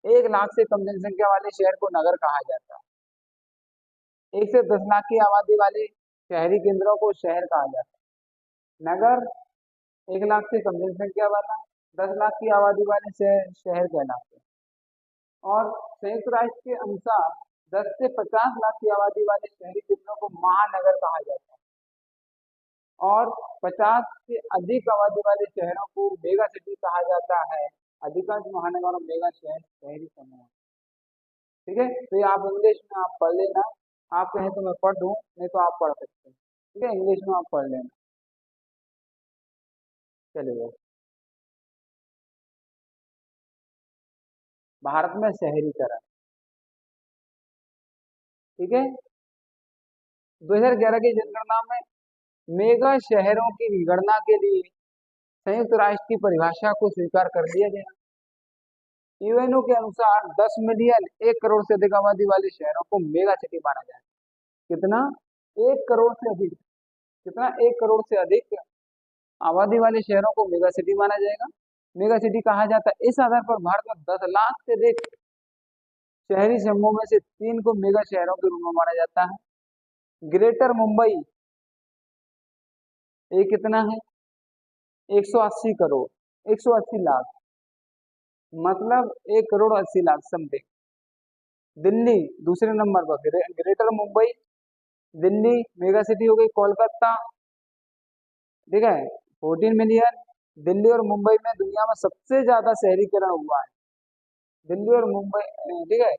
1 लाख से कम जनसंख्या वाले शहर को नगर कहा जाता है। 1 से 10 लाख की आबादी वाले शहरी केंद्रों को शहर कहा जाता है। नगर 1 लाख से कम जनसंख्या वाला, 10 लाख की आबादी वाले शहर शहर कहलाते हैं। और संयुक्त राष्ट्र के अनुसार 10 से 50 लाख की आबादी वाले शहरी केंद्रों को महानगर कहा जाता है, और 50 से अधिक आबादी वाले शहरों को मेगा सिटी कहा जाता है। अधिकांश महानगर और मेगा शहर शहरी समूह। ठीक है, तो ये आप इंग्लिश में आप पढ़ लेना। आप कहें तो मैं पढ़ दूं, नहीं तो आप पढ़ सकते हैं। ठीक है, इंग्लिश में आप पढ़ लेना। चलिए, भारत में शहरीकरण। ठीक है, 2011 की जनगणना में मेगा शहरों की गणना के लिए संयुक्त राष्ट्र की परिभाषा को स्वीकार कर लिया गया। यूएनओ के अनुसार 10 मिलियन 1 करोड़ से अधिक आबादी वाले शहरों को मेगा सिटी माना जाए। कितना? 1 करोड़ से अधिक। कितना? 1 करोड़ से अधिक आबादी वाले शहरों को मेगा सिटी माना जाएगा, मेगा सिटी कहा जाता है। इस आधार पर भारत में 10 लाख से अधिक शहरी समूह में से 3 को मेगा शहरों के रूप में माना जाता है। ग्रेटर मुंबई, ये कितना है? 180 करोड़, 180 लाख, मतलब 1 करोड़ 80 लाख समथिंग। दिल्ली दूसरे नंबर पर, greater Mumbai, Delhi mega city हो गई। कोलकाता, ठीक है, 14 मिलियन। दिल्ली और मुंबई में दुनिया में सबसे ज्यादा शहरीकरण हुआ है। दिल्ली और मुंबई, ठीक है,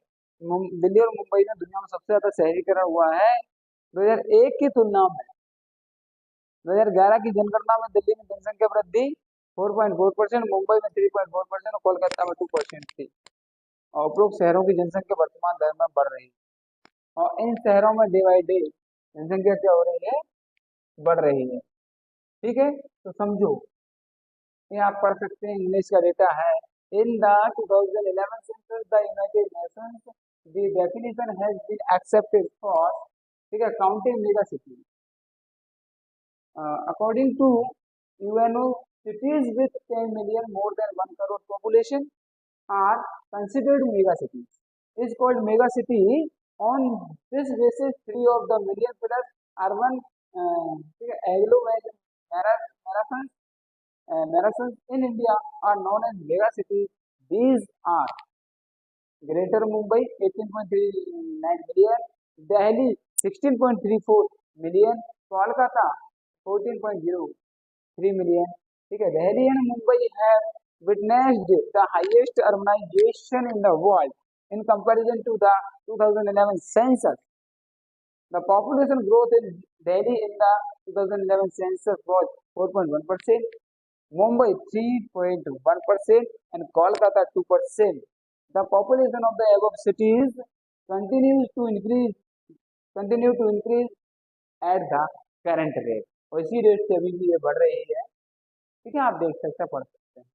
दिल्ली और मुंबई में दुनिया में सबसे ज्यादा शहरीकरण हुआ है 2001 की तुलना में। 2011 की जनगणना में दिल्ली में जनसंख्या वृद्धि 4.4%, मुंबई में 3.4% और कोलकाता में 2% थी। और उपरोक्त शहरों की जनसंख्या वर्तमान दर में बढ़ रही है, और इन शहरों में डे बाई डे जनसंख्या क्या हो रही है? बढ़ रही है। ठीक है, तो समझो, ये आप पढ़ सकते हैं, इंग्लिश का डेटा है। In the 2011 census the United Nations the definition has been accepted for, ठीक है, counting mega city. According to UNO, cities with 10 million more than 1 crore population are considered mega cities. Is called mega city on this basis 3 of the million plus urban ठीक है एग्लो marathon marathons in India are known as mega cities. These are Greater Mumbai 18.39 million, Delhi 16.34 million, Kolkata 14.03 million. ठीक है, Delhi and Mumbai have witnessed the highest urbanization in the world in comparison to the 2011 census. The population growth in Delhi in the 2011 census was 4.1%, Mumbai 3.1%, and Kolkata 2%. The population of the above cities continues to increase continue to increase at the current rate. और इसी rate से अभी भी ये बढ़ रही है। ठीक है, आप देख सकते हैं, पढ़ सकते हैं।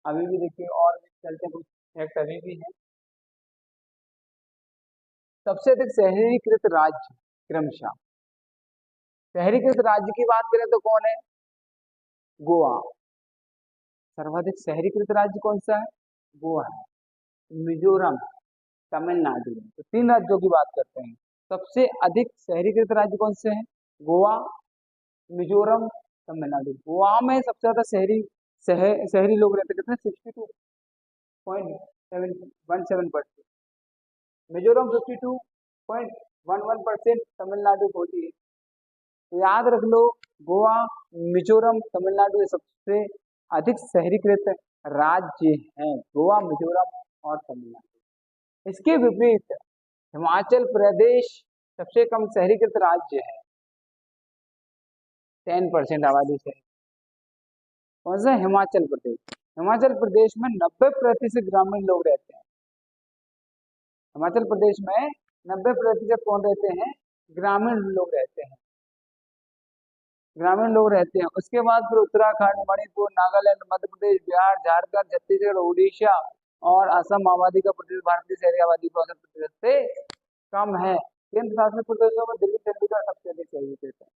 अभी भी देखिए और भी चलते कुछ फैक्ट अभी भी है। सबसे अधिक शहरीकृत राज्य क्रमशः, शहरीकृत राज्य की बात करें तो कौन है? गोवा। सर्वाधिक शहरीकृत राज्य कौन सा है? गोवा है। मिजोरम, तमिलनाडु। तो 3 राज्यों की बात करते हैं। सबसे अधिक शहरीकृत राज्य कौन से हैं? गोवा, मिजोरम, तमिलनाडु। गोवा में सबसे ज्यादा शहरी लोग रहते कितने? 62.17%, मिजोरम 52.11%, तमिलनाडु 48। तो याद रख लो, गोवा, मिजोरम, तमिलनाडु ये सबसे अधिक शहरीकृत राज्य हैं, गोवा, मिजोरम और तमिलनाडु। इसके विपरीत हिमाचल प्रदेश सबसे कम शहरीकृत राज्य है, 10% आबादी से। कौन सा? हिमाचल प्रदेश। हिमाचल प्रदेश में 90% ग्रामीण लोग रहते हैं। हिमाचल प्रदेश में 90% कौन रहते हैं? ग्रामीण लोग रहते हैं, ग्रामीण लोग रहते हैं। उसके बाद फिर उत्तराखंड, मणिपुर, नागालैंड, मध्य प्रदेश, बिहार, झारखंड, छत्तीसगढ़, उड़ीसा और असम आबादी का प्रतिशत भारतीय शहरी आबादी का 62% से कम है। केंद्र शासित प्रदेशों में दिल्ली, चंडीगढ़ सबसे अधिक शहरी क्षेत्र है।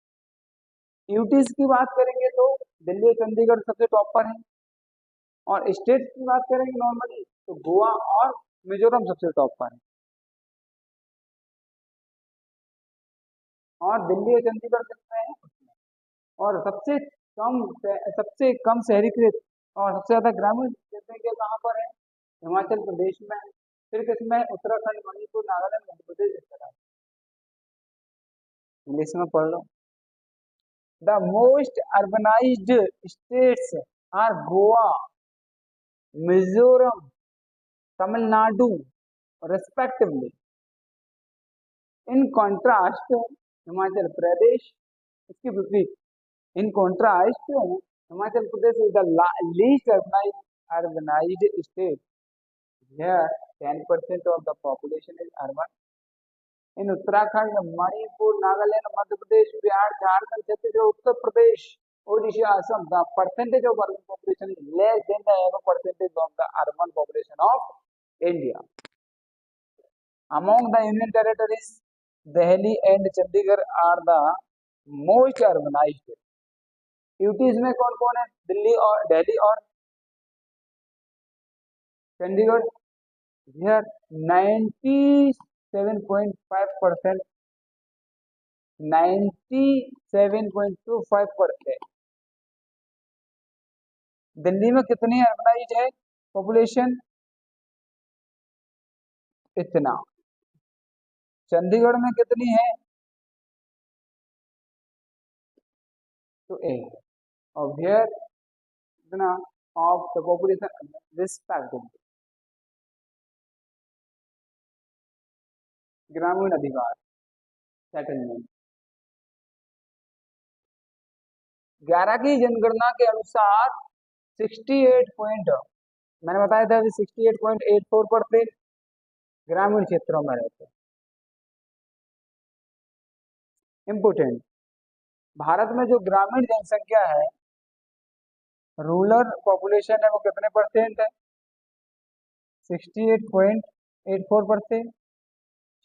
यूटीज की बात करेंगे तो दिल्ली और चंडीगढ़ सबसे टॉप पर है, और स्टेट की बात करेंगे नॉर्मली तो गोवा और मिजोरम सबसे टॉप पर है, और दिल्ली और चंडीगढ़ किसमें है? और सबसे कम शहरीकृत और सबसे ज्यादा ग्रामीण जनसंख्या कहाँ पर है? हिमाचल प्रदेश में है। फिर किसमें? उत्तराखंड, मणिपुर, नागालैंड, मध्य प्रदेश, इस तरह। इंग्लिश में पढ़ लो। The most urbanized states are Goa, Mizoram, Tamil Nadu respectively. In contrast Himachal Pradesh, इसके विपरीत, in contrast Himachal Pradesh is the least urbanized state. Here 10% of the population is urban. In Uttarakhand, Manipur, Nagaland, Madhya Pradesh, Bihar, Jharkhand, Chhattisgarh, Uttar Pradesh, Odisha, Assam, the percentage of urban population is less than the average percentage of the urban population of India. Among the Union territories, Delhi and Chandigarh are the most urbanized. UTs में कौन कौन है? दिल्ली और दिल्ली और Chandigarh. Here 97.5%, 97.25%। Delhi में कितनी urbanise है population? इतना। चंडीगढ़ में कितनी है? तो ए। और हियर इतना ऑफ द पॉपुलेशन रिस्पेक्टिव। ग्रामीण अधिकार सेटलमेंट 11 की जनगणना के अनुसार 68 मैंने बताया था अभी 68.84% ग्रामीण क्षेत्रों में रहते हैं। इम्पोर्टेंट, भारत में जो ग्रामीण जनसंख्या है, रूरल पॉपुलेशन है, वो कितने परसेंट है? 68.84%।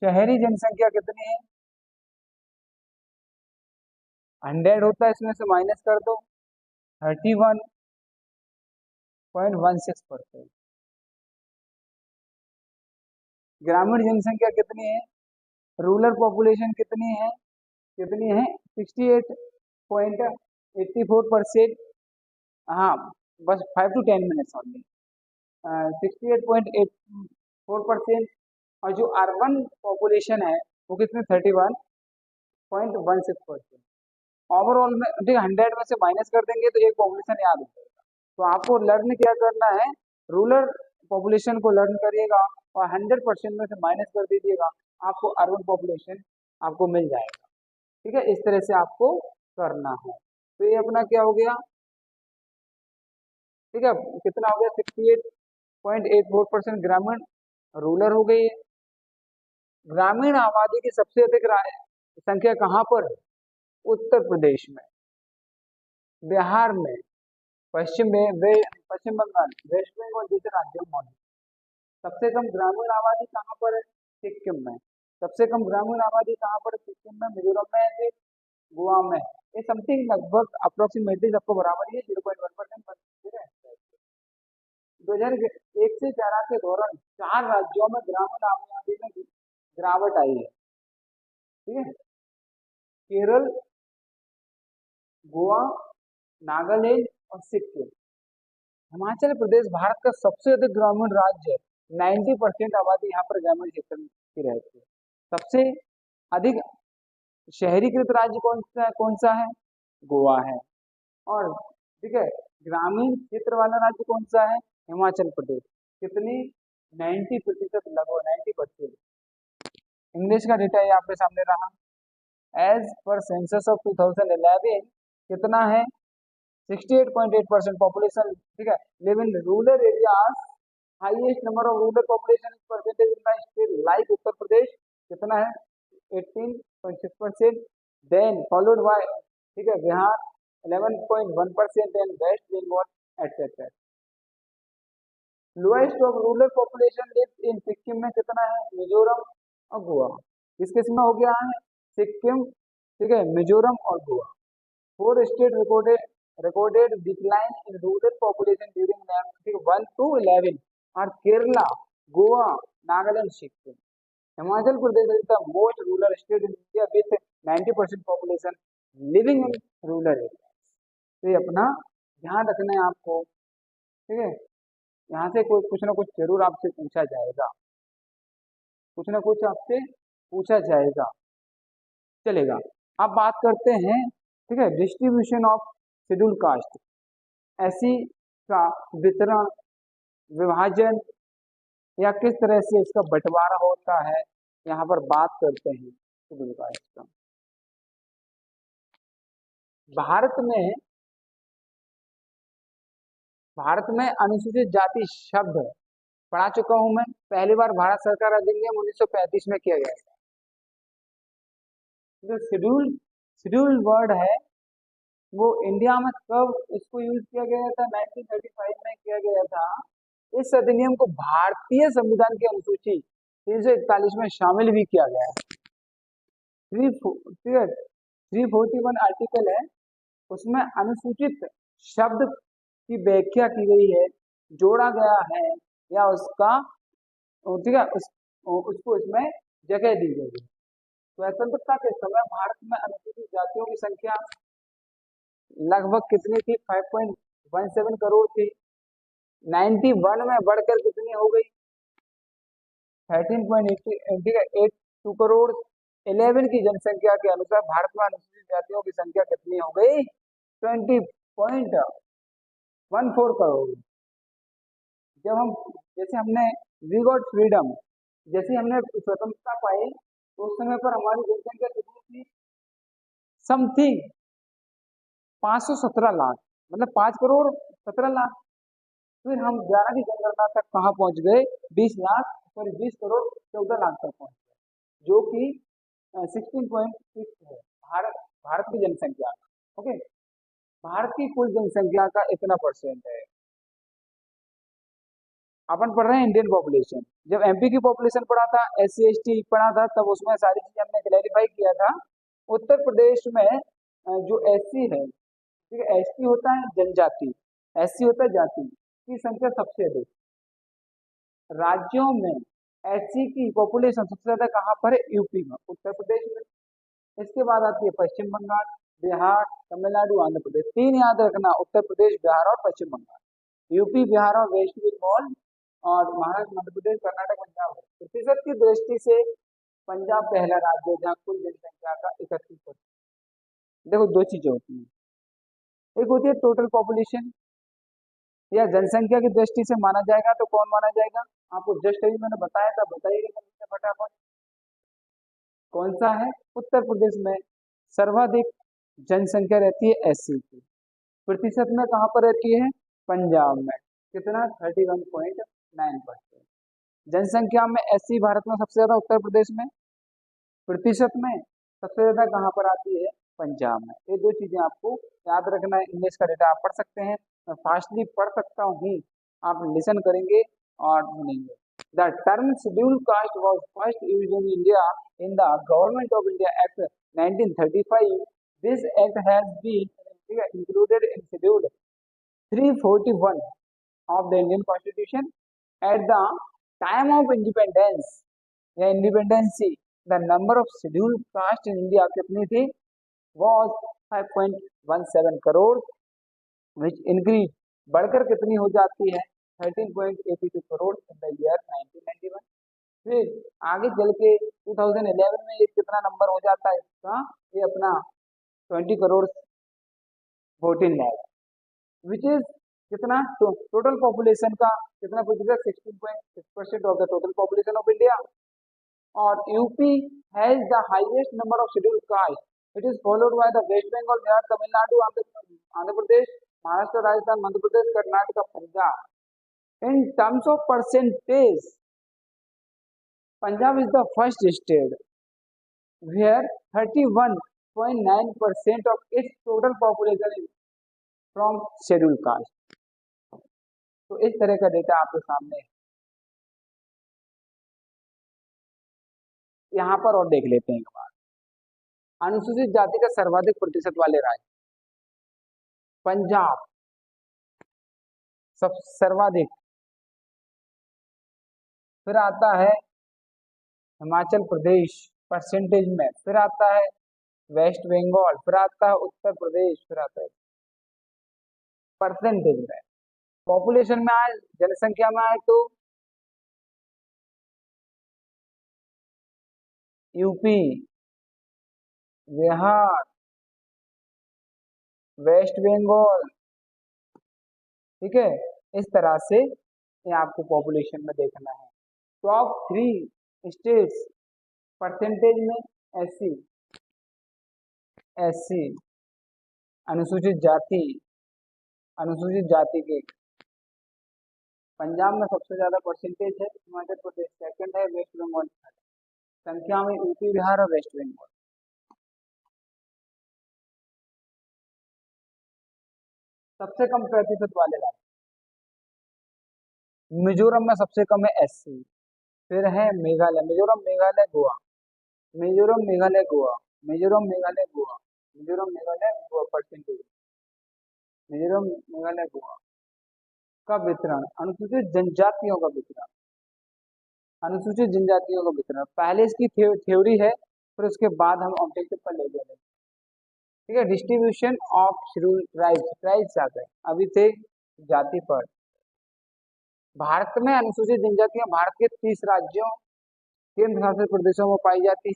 शहरी जनसंख्या कितनी है? 100 होता है, इसमें से माइनस कर दो, 31.16%। ग्रामीण जनसंख्या कितनी है, रूरल पॉपुलेशन कितनी है, 68.84%। हाँ, बस 5 to 10 मिनट्स ओनली। 68.84%। और जो अर्बन पॉपुलेशन है वो कितने, 31.16%। ओवरऑल में ठीक 100 में से माइनस कर देंगे तो एक पॉपुलेशन याद हो जाएगा। तो आपको लर्न क्या करना है, रूरल पॉपुलेशन को लर्न करिएगा और 100% में से माइनस कर दीजिएगा, आपको अर्बन पॉपुलेशन आपको मिल जाएगा। ठीक है, इस तरह से आपको करना है। तो ये अपना क्या हो गया, ठीक है, कितना हो गया, 68.84% ग्रामीण, रूरल हो गई है। ग्रामीण आबादी की सबसे अधिक संख्या कहाँ पर है, उत्तर प्रदेश में, बिहार में, पश्चिम बंगाल, वेस्ट बंगाल जैसे राज्यों में मौजूद। सबसे कम ग्रामीण आबादी कहाँ पर है, सिक्किम में। सबसे कम ग्रामीण आबादी कहाँ पर है, सिक्किम में, मिजोरम में है, गोवा में। ये समथिंग लगभग अप्रोक्सीमेटली सबको बराबर ही है, 0.1%। 2001 से 2011 के दौरान 4 राज्यों में ग्रामीण आबादी में गिरावट आई है। ठीक है, केरल, गोवा, नागालैंड और सिक्किम। हिमाचल प्रदेश भारत का सबसे अधिक ग्रामीण राज्य है, 90% आबादी यहाँ पर ग्रामीण क्षेत्र की रहती है। सबसे अधिक शहरीकृत राज्य कौन सा है, गोवा है। और ठीक है, ग्रामीण क्षेत्र वाला राज्य कौन सा है, हिमाचल प्रदेश। कितनी, 90%, लगभग 90%। इंग्लिश का डेटा ये आपके सामने रहा। एज पर सेंसस ऑफ 2011 कितना है, 68.8% पॉपुलेशन, ठीक है, live in rural areas. Highest number of rural population percentage in my state like Uttar Pradesh, कितना है, 18.6%। देन फॉलोड बाय, ठीक है, Bihar 11.1% and west Bengal etcetera. Lowest of rural population live in Sikkim में कितना है, मिजोरम और गोवा। किस किस में हो गया है, सिक्किम, ठीक है, मिजोरम और Goa. 4 state recorded decline in rural population during 1 to 11 are Kerala, Goa, Nagaland, Sikkim. Himachal Pradesh is the most rural state in India with 90% population living in rural areas. तो ये अपना ध्यान रखना है आपको। ठीक है, यहाँ से कोई कुछ ना कुछ जरूर आपसे पूछा जाएगा, कुछ ना कुछ आपसे पूछा जाएगा, चलेगा। अब बात करते हैं, ठीक है, distribution of schedule caste, SC का वितरण, विभाजन या किस तरह से इसका बंटवारा होता है, यहाँ पर बात करते हैं शेड्यूल कास्ट का। भारत में अनुसूचित जाति शब्द पढ़ा चुका हूं मैं, पहली बार भारत सरकार अधिनियम 1935 में किया गया था। जो शेड्यूल वर्ड है वो इंडिया में कब इसको यूज किया गया था, 1935 में किया गया था। इस अधिनियम को भारतीय संविधान की अनुसूची 341 में शामिल भी किया गया है। 341 आर्टिकल है, उसमें अनुसूचित शब्द की व्याख्या की गई है, जोड़ा गया है, या उसका, ठीक है, उसको इसमें जगह दी गई है। स्वतंत्रता के समय भारत में अनुसूचित जातियों की संख्या लगभग कितनी थी, 5.17 करोड़ थी। 91 में बढ़कर कितनी हो गई, 13.82 करोड़। 11 की जनसंख्या के अनुसार भारत में अनुसूचित जातियों की संख्या कितनी हो गई, 20.14 करोड़। जब हम, जैसे हमने वी गॉट फ्रीडम, जैसे हमने स्वतंत्रता पाई तो उस समय पर हमारी जनसंख्या कितनी थी, समथिंग 517 लाख, मतलब 5 करोड़ 17 लाख। फिर हम 11 की जनगणना तक कहाँ पहुंच गए, 20 लाख, सॉरी 20 करोड़ 14 लाख तक पहुंच गए, जो कि 16.6 है भारत की जनसंख्या। ओके, भारत की कुल जनसंख्या का इतना परसेंट है। अपन पढ़ रहे हैं इंडियन पॉपुलेशन। जब एमपी की पॉपुलेशन पढ़ा था, SC ST पढ़ा था, तब उसमें सारी चीजें हमने क्लैरिफाई किया था। उत्तर प्रदेश में जो SC है, ठीक है, ST होता है जनजाति, SC होता है जाति, की संख्या सबसे अधिक। राज्यों में एससी की पॉपुलेशन सबसे ज्यादा कहाँ पर है? यूपी में, उत्तर प्रदेश में। इसके बाद आती है पश्चिम बंगाल, बिहार, तमिलनाडु, आंध्र प्रदेश। तीन याद रखना, उत्तर प्रदेश, बिहार और पश्चिम बंगाल। यूपी, बिहार और वेस्ट बंगाल और महाराष्ट्र, मध्य प्रदेश, कर्नाटक, पंजाब है। प्रतिशत की दृष्टि से पंजाब पहला राज्य है जहाँ कुल जनसंख्या का 31%। देखो दो चीजें होती हैं, एक होती है टोटल पॉपुलेशन, या जनसंख्या की दृष्टि से माना जाएगा तो कौन माना जाएगा? आपको जस्ट अभी मैंने बताया था, बताइएगा फटाफट। कौन सा है? उत्तर प्रदेश में सर्वाधिक जनसंख्या रहती है एससी की। प्रतिशत में कहाँ पर रहती है? पंजाब में। कितना? 31.9%। जनसंख्या में एससी भारत में सबसे ज्यादा उत्तर प्रदेश में, प्रतिशत में सबसे ज्यादा कहाँ पर आती है? पंजाब में। ये दो चीजें आपको याद रखना है। इंग्लिश का डेटा आप पढ़ सकते हैं, मैं फास्टली पढ़ सकता हूँ, आप लिसन करेंगे और सुनेंगे। The term schedule caste was first use in India in the Government of India Act 1935. This act has been included in Schedule 341 of the Indian Constitution. At the time of independence या independency, the number of scheduled caste in India कितनी थी? Was 5.17 crore, which increase बढ़कर कितनी हो जाती है? 13.82 crore in the year 1991। फिर आगे चल के 2011 में ये कितना नंबर हो जाता है इसका? ये अपना 20 करोड़ 14 लाख, विच इज कितना? तो टोटल पॉपुलेशन का कितना प्रतिशत? 16.6% of the total population of India. और UP has the highest number of scheduled caste, it is followed by the west Bengal, Bihar, Tamil Nadu, Andhra Pradesh, Maharashtra, Rajasthan, Madhya Pradesh, Karnataka, Punjab. In terms of percentage, Punjab is the first state where 31.9% of its total population is from scheduled caste। तो इस तरह का data आपके सामने है। यहाँ पर और देख लेते हैं एक बार, अनुसूचित जाति का सर्वाधिक प्रतिशत वाले राज्य, पंजाब सब सर्वाधिक, फिर आता है हिमाचल प्रदेश परसेंटेज में, फिर आता है वेस्ट बंगाल, फिर आता है उत्तर प्रदेश, फिर आता है परसेंटेज में। पॉपुलेशन में आए, जनसंख्या में आए तो यूपी, बिहार, वेस्ट बंगाल, ठीक है। इस तरह से ये आपको पॉपुलेशन में देखना है। टॉप 3 स्टेट्स परसेंटेज में, एससी, एससी अनुसूचित जाति, अनुसूचित जाति के पंजाब में सबसे ज्यादा परसेंटेज है, हिमाचल प्रदेश सेकंड है, वेस्ट बंगाल थर्ड। संख्या में यूपी, बिहार और वेस्ट बंगाल। सबसे कम प्रतिशत वाले राज्य, मिजोरम में सबसे कम है एससी, फिर है मेघालय, मिजोरम, मेघालय, गोवा, मिजोरम, मेघालय, गोवा, मिजोरम, मेघालय, गोवा, मिजोरम, मेघालय, गोवा परसेंटेज, मिजोरम, मेघालय, गोवा का वितरण, अनुसूचित जनजातियों का वितरण, अनुसूचित जनजातियों का वितरण। पहले इसकी थ्योरी है, फिर उसके बाद हम ऑब्जेक्टिव पर ले जाएंगे, ठीक है। Distribution of schedule tribes, tribes आ गए, अभी थे जाति पर। भारत में अनुसूचित जनजातियां भारत के 30 राज्यों, केंद्र शासित प्रदेशों में पाई जाती है।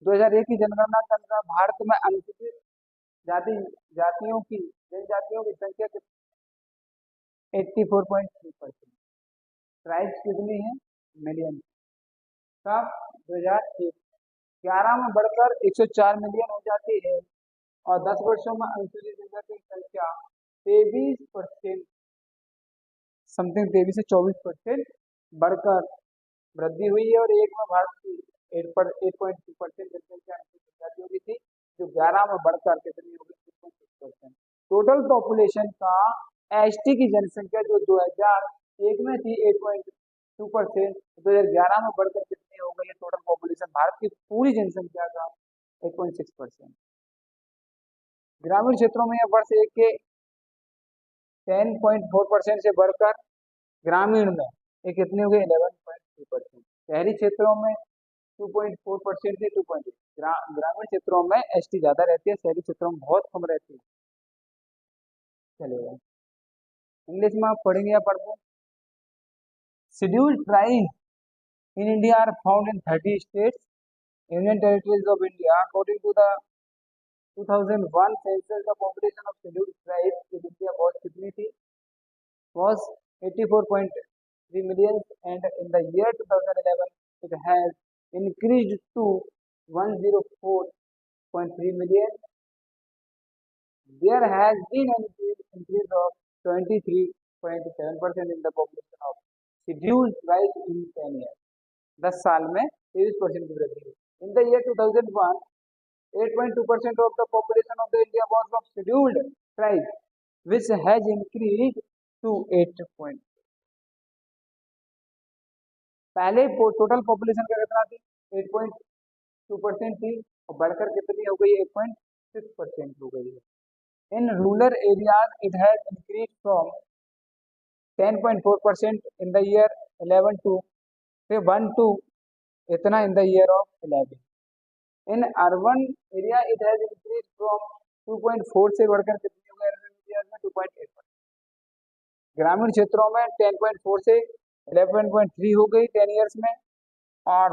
2001 की जनगणना के अनुसार भारत में अनुसूचित जातियों की, जनजातियों की संख्या 84.3%। ट्राइब्स कितनी है? मिलियन। कब? 2001। 11 में बढ़कर 104 मिलियन हो जाती है, और 10 वर्षों में अनुसूचित जनजाति की संख्या 23%, समथिंग 23 से 24% बढ़कर वृद्धि हुई है। और एक में भारत की 8.2% जनसंख्या जनजातियों की थी, जो 11 में बढ़कर कितनी हो गई? 2.6%। टोटल पॉपुलेशन का एसटी की जनसंख्या जो 2001 में थी 8.2%, 2011 में बढ़कर कितनी हो गई है? टोटल पॉपुलेशन भारत की पूरी जनसंख्या का 8.6%। ग्रामीण क्षेत्रों में वर्ष एक के 10.4% से बढ़कर ग्रामीण में ये कितनी हो गई? 11.5%। 2%। शहरी क्षेत्रों में 2.4% से 2.8। ग्रामीण क्षेत्रों में एसटी ज्यादा रहती है, शहरी क्षेत्रों में बहुत कम रहती है। चलिए इंग्लिश में आप पढ़ेंगे या पढ़ते हैं? Scheduled tribe in India are found in 30 states, Union Territories of India. According to the 2001 census, the population of scheduled tribes in India was कितनी थी? Was 84.3 million, and in the year 2011 it has increased to 104.3 million. There has been an increase of 23.7% in the population of scheduled tribes in 10 years. 10 साल में 23% की वृद्धि हुई। In the year 2001, 8.2% of the population of the India was of scheduled tribes, which has increased to 8. पहले total population का कितना थी? 8.2% थी, और बढ़कर कितनी हो गई? 8.6% हो गई है। In rural areas, it has increased from 10.4% in the year 11 to 1 to इतना in the year of 11. In urban area, it has increased from 2.4 से बढ़कर कितनी हो गई? urban areas में 2.8। ग्रामीण क्षेत्रों में 10.4 से 11.3 हो गई 10 ईयर्स में, और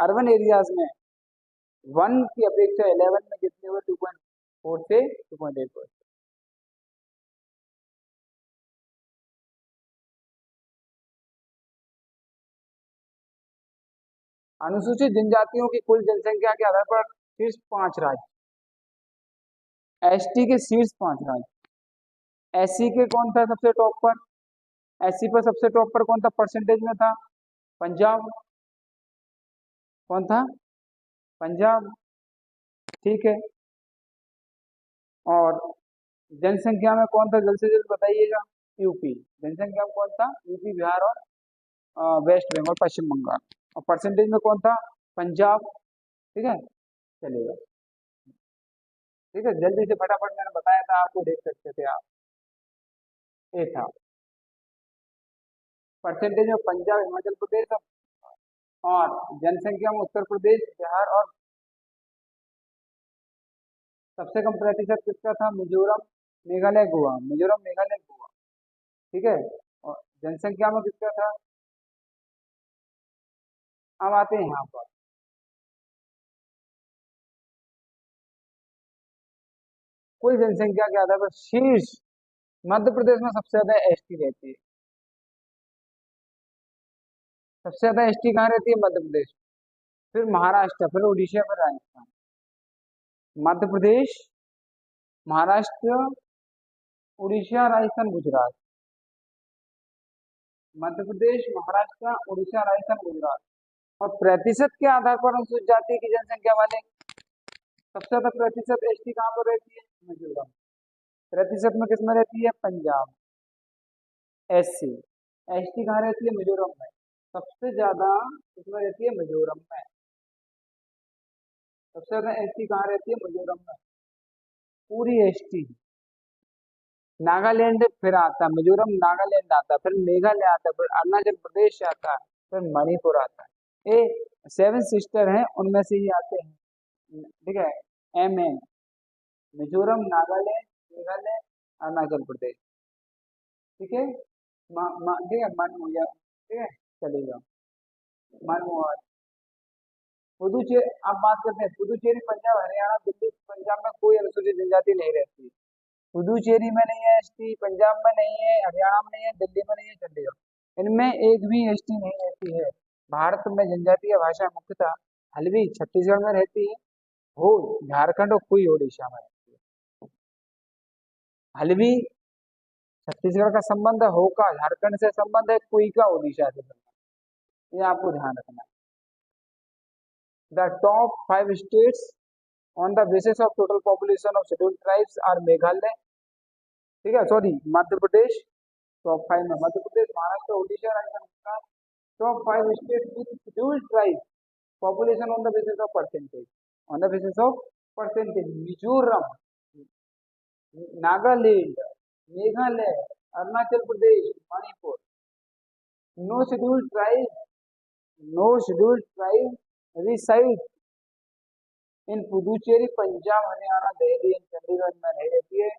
अर्बन एरियाज में 1 की अपेक्षा 11 में कितने हुए? 2.4 से 2.8। अनुसूचित जनजातियों की कुल जनसंख्या के आधार पर शीर्ष 5 राज्य, एसटी के शीर्ष 5 राज्य। एससी के कौन था सबसे टॉप पर? एससी पर सबसे टॉप पर कौन था परसेंटेज में था? पंजाब। कौन था? पंजाब, ठीक है। और जनसंख्या में कौन था? जल्द से जल्द बताइएगा। यूपी। जनसंख्या में कौन था? यूपी, बिहार और वेस्ट बंगाल, पश्चिम बंगाल। और परसेंटेज में कौन था? पंजाब, ठीक है। चलिएगा, ठीक है, जल्दी से फटाफट, मैंने बताया था आपको, देख सकते थे आप। ये था परसेंटेज में पंजाब, हिमाचल प्रदेश, और जनसंख्या में उत्तर प्रदेश, बिहार, और सबसे कम प्रतिशत किसका था? मिजोरम, मेघालय, गोवा। मिजोरम, मेघालय, गोवा, ठीक है। और जनसंख्या में किसका था? अब आते हैं यहाँ पर, कुल जनसंख्या के आधार पर शीर्ष मध्य प्रदेश में सबसे ज्यादा एसटी रहती है। सबसे ज्यादा एसटी कहाँ रहती है? मध्य प्रदेश, फिर महाराष्ट्र, फिर उड़ीसा, फिर राजस्थान। मध्य प्रदेश, महाराष्ट्र, उड़ीसा, राजस्थान, गुजरात। मध्य प्रदेश, महाराष्ट्र, उड़ीसा, राजस्थान, गुजरात। और प्रतिशत के आधार पर अनुसूचित जाति की जनसंख्या वाले सबसे ज्यादा प्रतिशत एसटी कहाँ पर रहती है? मिजोरम। प्रतिशत में किसमें रहती है? पंजाब। एससी, एसटी कहाँ रहती है? मिजोरम में। सबसे ज्यादा किसमें रहती है? मिजोरम में। सबसे ज्यादा एसटी कहाँ रहती है? मिजोरम में, पूरी एसटी। नागालैंड फिर आता है, मिजोरम, नागालैंड आता है, फिर मेघालय आता है, फिर अरुणाचल प्रदेश आता है, फिर मणिपुर आता है। ये 7 सिस्टर हैं, उनमें से ही आते हैं, ठीक है। एम मिजोरम, नागालैंड, मेघालय, अरुणाचल प्रदेश, ठीक है। ठीक है, मन हो गया, ठीक है, चलेगा। मन हुआ। पुदुचेरी, अब बात करते हैं पुदुचेरी, पंजाब, हरियाणा, दिल्ली, पंजाब में कोई अनुसूचित जनजाति नहीं रहती। पुदुचेरी में नहीं है एसटी, पंजाब में नहीं है, हरियाणा में नहीं है, दिल्ली में नहीं है, चंडीगढ़, इनमें एक भी एसटी नहीं रहती है। भारत में जनजातीय भाषा मुख्यतः हल्बी छत्तीसगढ़ में रहती है, हो झारखंड, और कोई ओडिशा में रहती है। हल्बी छत्तीसगढ़ का संबंध है, हो का झारखंड से संबंध है, कोई का ओडिशा से संबंध, ये आपको ध्यान रखना है। The top 5 states on the basis of total population of scheduled tribes are Meghalaya, ठीक है, सॉरी, मध्य प्रदेश। टॉप 5 में Madhya Pradesh, Maharashtra, Orissa, Rajasthan. Top 5 state with scheduled tribe population on the basis of percentage, on the basis of percentage: Mizoram, Nagaland, Meghalaya, Arunachal Pradesh, Manipur. No scheduled tribe, no scheduled tribe reside in Puducherry, Punjab, Haryana, Delhi and Chandigarh में रह रहती है।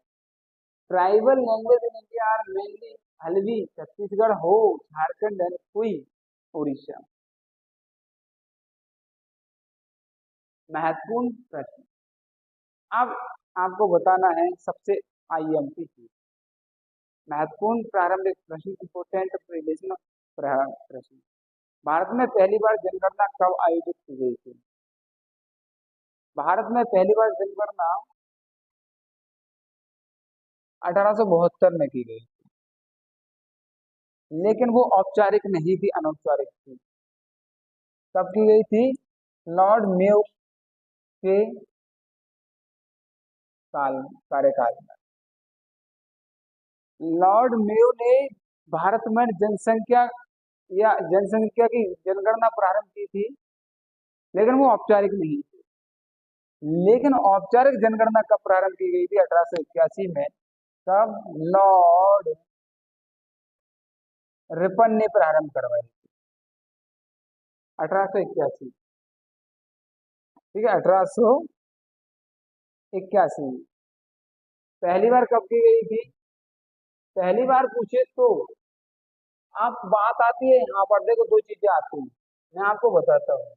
Tribal language in India are mainly Halbi, Chhattisgarh, Ho, Jharkhand and कुई, उड़ीसा। महत्वपूर्ण प्रश्न। अब आपको बताना है सबसे आईएमपी की महत्वपूर्ण प्रारंभिक प्रश्न, इंपोर्टेंट प्रिलिमिनरी प्रश्न। भारत में पहली बार जनगणना कब आयोजित की गई थी? भारत में पहली बार जनगणना 1872 में की गई, लेकिन वो औपचारिक नहीं थी, अनौपचारिक थी। कब की गई थी? लॉर्ड मेयो के कार्यकाल में। लॉर्ड मेयो ने भारत में जनसंख्या की जनगणना प्रारंभ की थी, लेकिन वो औपचारिक नहीं थी। लेकिन औपचारिक जनगणना कब प्रारंभ की गई थी? 1881 में। तब लॉर्ड रिपन ने प्रारंभ करवाई थी, 1881। ठीक है, 1881। पहली बार कब की गई थी? पहली बार पूछे तो आप बात आती है यहाँ पर, देखो दो चीजें आती हैं, मैं आपको बताता हूँ।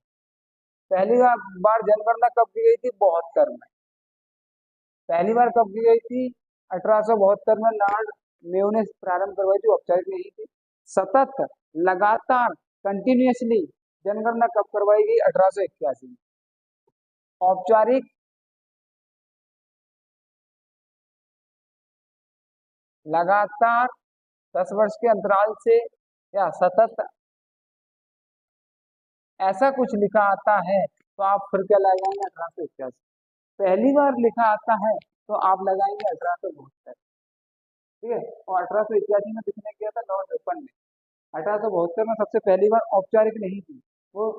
पहली बार जनगणना कब की गई थी? 72 में। पहली बार कब की गई थी? 1872 में लॉर्ड मेयो ने प्रारंभ करवाई थी, औपचारिक नहीं थी। सतत, लगातार, कंटिन्यूअसली जनगणना कब करवाई गई? 1881 में। औपचारिक लगातार 10 वर्ष के अंतराल से या सतत, ऐसा कुछ लिखा आता है तो आप फिर क्या लगाएंगे? 1881। पहली बार लिखा आता है तो आप लगाएंगे 1872। ठीक है, और 1881 में किसने किया था? लॉर्ड रिपन ने। 1872 में सबसे पहली बार औपचारिक नहीं थी, वो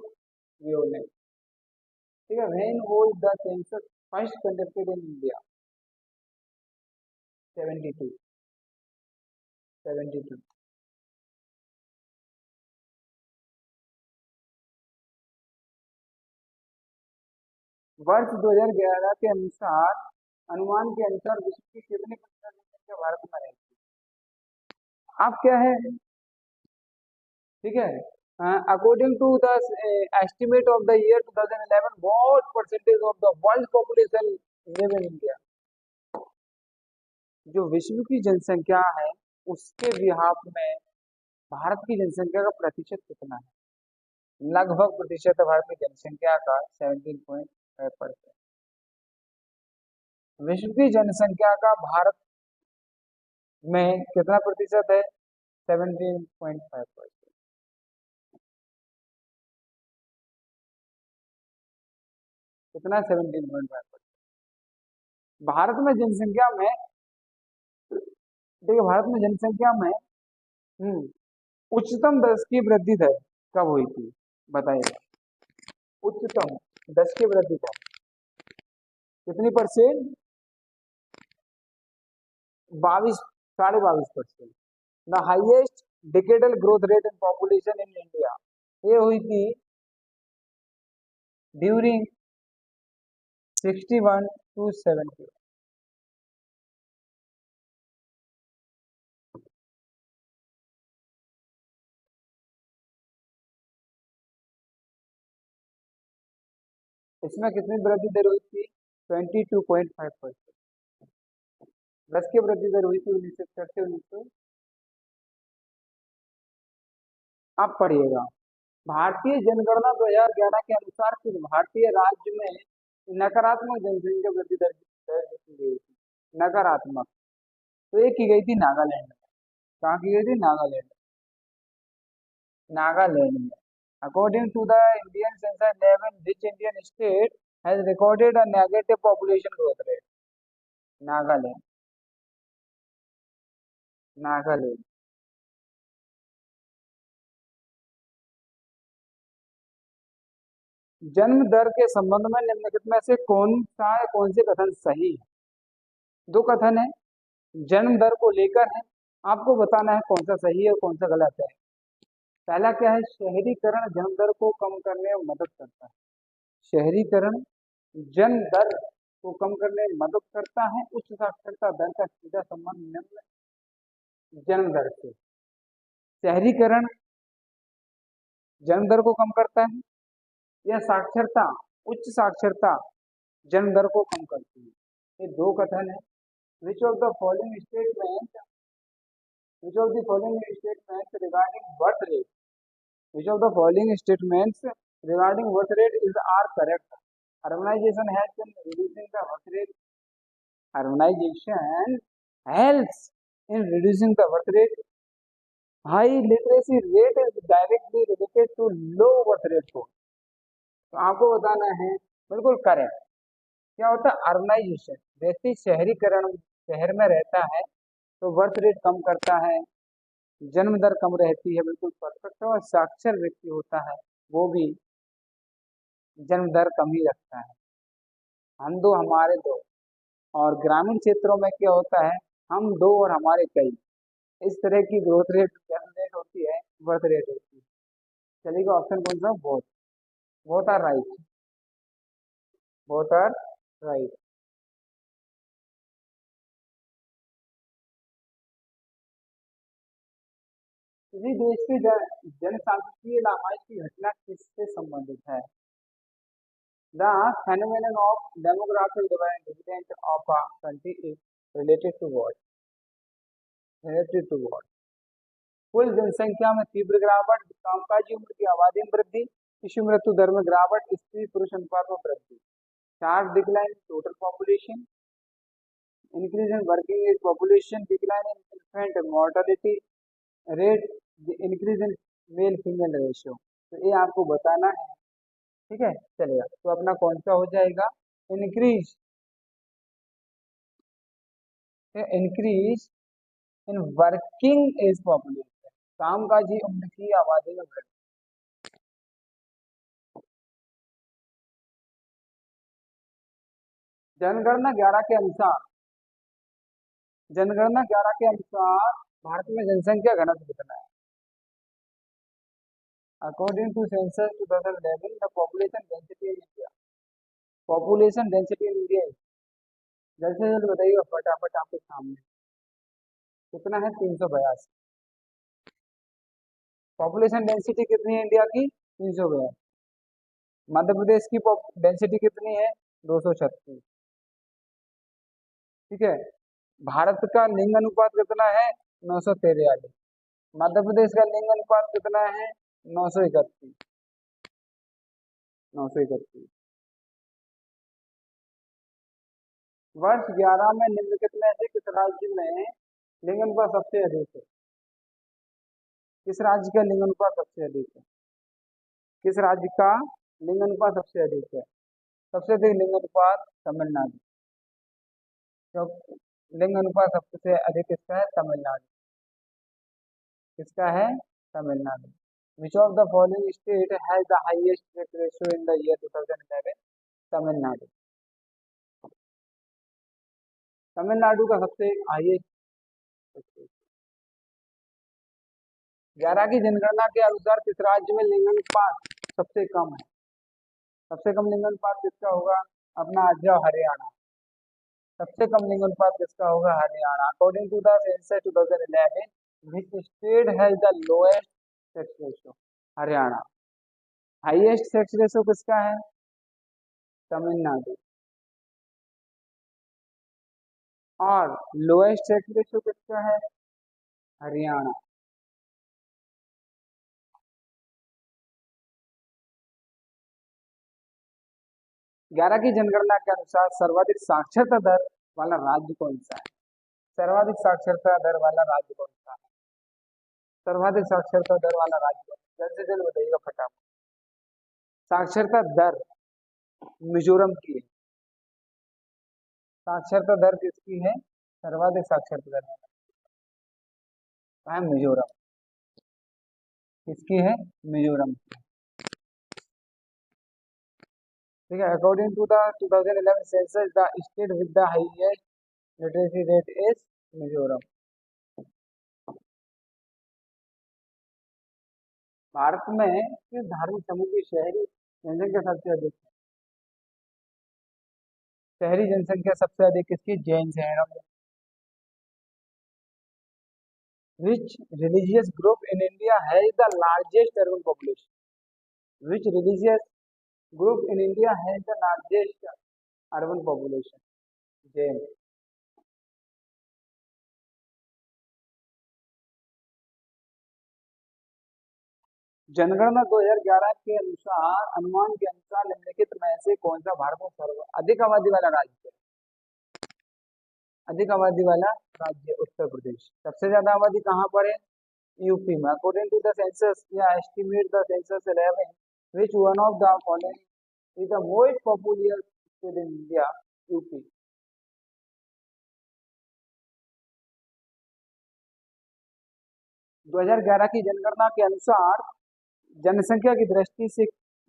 लियो ने। ठीक है, when was the census first conducted in India? 72, 72। वर्ष 2011 के अनुसार, अनुमान के अनुसार विश्व की कितनी प्रतिशत जनसंख्या भारत में रहती है? आप क्या है? ठीक है, according to the estimate of the year 2011, what percentage of the world population live in India? जो विश्व की जनसंख्या है उसके बिहाफ में भारत की जनसंख्या का प्रतिशत कितना है? लगभग प्रतिशत है भारत की जनसंख्या का 17.5%। विश्व की जनसंख्या का भारत में कितना प्रतिशत है? 17.5%। कितना? 17.5%। भारत में जनसंख्या में, देखिए भारत में जनसंख्या में उच्चतम 10 की वृद्धि दर कब हुई थी? बताइए। उच्चतम 10 की वृद्धि दर कितनी percent? 22, 22.5%। The highest decadal growth rate in population in India, ये हुई थी ड्यूरिंग 61 to 70। इसमें कितनी वृद्धि दर हुई थी? 22.5%। 10 की वृद्धि दर हुई थी 1960 से 1900। आप पढ़िएगा। भारतीय जनगणना 2011 के अनुसार कुछ भारतीय राज्य में नकारात्मक जनसंख्या वृद्धि दर की गई थी। नकारात्मक तो ये की गई थी नागालैंड में। कहाँ की गई थी? नागालैंड। नागालैंड में। According to the Indian census 11, which Indian state has recorded a negative population growth rate? Nagaland. Nagaland. जन्म दर के संबंध में निम्नलिखित में से कौन से कथन सही है? दो कथन है, जन्म दर को लेकर है, आपको बताना है कौन सा सही है और कौन सा गलत है। पहला क्या है, शहरीकरण जन्म दर को कम करने में मदद करता है। शहरीकरण जन्म दर को कम करने में मदद करता है। उच्च साक्षरता दर का सीधा संबंध निम्न जन्म दर से। शहरीकरण जन्म दर को कम करता है या साक्षरता, उच्च साक्षरता जन्म दर को कम करती है। ये दो कथन है। Which of the following statement which of the following statements regarding birth rate which of the following statements regarding birth rate is are correct. Urbanisation has been reducing the birth rate. Urbanisation helps in reducing the birth rate. High literacy rate is directly related to low birth rate को। तो आपको बताना है बिल्कुल correct. क्या होता है, urbanisation, व्यक्ति शहरीकरण, शहर में रहता है तो बर्थ रेट कम करता है, जन्म दर कम रहती है, बिल्कुल परफेक्ट। और साक्षर व्यक्ति होता है वो भी जन्म दर कम ही रखता है। हम दो हमारे दो। और ग्रामीण क्षेत्रों में क्या होता है, हम दो और हमारे कई, इस तरह की ग्रोथ रेट, जन्म रेट होती है, बर्थ रेट होती है। चलिए ऑप्शन कौन सा, both. Both are right, both are right. किसी देश की जनसांख्यिकीय लाभांश की घटना किससे संबंधित है? The phenomenon of demographic dividend of a country is related to what? Related to what? कुल जनसंख्या में तीव्र गिरावट, कामकाजी उम्र की आबादी में वृद्धि, शिशु मृत्यु दर में गिरावट, स्त्री पुरुष अनुपात में वृद्धि, sharp decline total population, increase in working age population, decline in infant mortality rate, increase in male female ratio. तो ये आपको बताना है, ठीक है, चलेगा। तो अपना कौन सा हो जाएगा, increase increase in working age population, कामकाजी उम्र की आबादी में वृद्धि। जनगणना 11 के अनुसार, जनगणना 11 के अनुसार भारत में जनसंख्या घनत्व कितना है? According to census 2011 the population density in India, population density in India जल्द से जल्द बताइएगा फटाफट आपके सामने, कितना है? 382। पॉपुलेशन डेंसिटी कितनी है इंडिया की? 382। मध्य प्रदेश की डेंसिटी कितनी है? 236। ठीक है। भारत का लिंग अनुपात कितना है? 943। मध्य प्रदेश का लिंग अनुपात कितना है? 931। 931। वर्ष 11 में निम्नलिखित में से किस राज्य में लिंग अनुपात सबसे अधिक है? किस राज्य का लिंग अनुपात सबसे अधिक है? किस राज्य का लिंग अनुपात सबसे अधिक है? सबसे अधिक लिंग अनुपात तमिलनाडु। तो लिंग अनुपात सबसे अधिक किसका है? तमिलनाडु। किसका है? तमिलनाडु। विच of the following state has the highest sex ratio in the year 2011? Tamil Nadu. Tamil Nadu का सबसे हाईएस्ट। 11 की जनगणना के अनुसार किस राज्य में लिंग अनुपात सबसे कम है? सबसे कम लिंग अनुपात किसका होगा? अपना आ जाओ, हरियाणा। सबसे कम लिंग अनुपात किसका होगा? Haryana. According to the census 2011 which state has the lowest sex ratio? Haryana. Highest sex ratio किसका है? तमिलनाडु। और लोएस्ट सेक्स रेशियो किसका है? हरियाणा। ग्यारह की जनगणना के अनुसार सर्वाधिक साक्षरता दर वाला राज्य कौन सा है? सर्वाधिक साक्षरता दर वाला राज्य कौन सा है? सर्वाधिक साक्षरता दर वाला राज्य कौन सा? जल्द से जल्द बताइएगा फटाफट। साक्षरता दर मिजोरम की है। साक्षरता दर किसकी है? सर्वाधिक साक्षरता दर वाला है मिजोरम। किसकी है? मिजोरम की। ठीक है। According to the 2011 census the state with the highest literacy rate is Mizoram. Bharat में किस धार्मिक समूह की शहरी जनसंख्या सबसे अधिक है? शहरी जनसंख्या सबसे अधिक किसकी? जैन शहरों में। Which religious group in India has the largest urban population? Which religious group in India has the largest urban population? Jain. जनगणना 2011 के अनुसार अनुमान के अनुसार निम्नलिखित में से कौन सा भारत में सर्व अधिक आबादी वाला राज्य है? अधिक आबादी वाला राज्य उत्तर प्रदेश। सबसे ज्यादा आबादी कहाँ पर है? यूपी में। अकॉर्डिंग टू द सेंसस या estimate the census 11 which one of the following is the most populous state in India? UP. 2011 की जनगणना के अनुसार जनसंख्या की दृष्टि से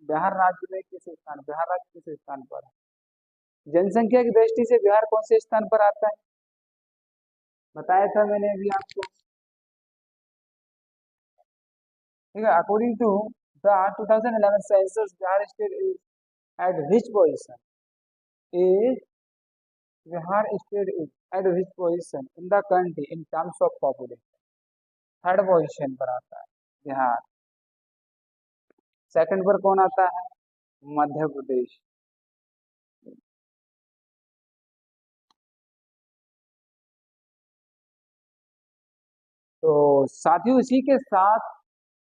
बिहार राज्य में किस स्थान, बिहार राज्य किस स्थान पर है? जनसंख्या की दृष्टि से बिहार कौन से स्थान पर आता है? बताया था मैंने अभी आपको, ठीक है। According to the 2011 census Bihar state is at which position? Is Bihar state is at which position in the country in terms of population? Third position पर आता है बिहार। सेकंड पर कौन आता है? मध्य प्रदेश। तो साथियों इसी के साथ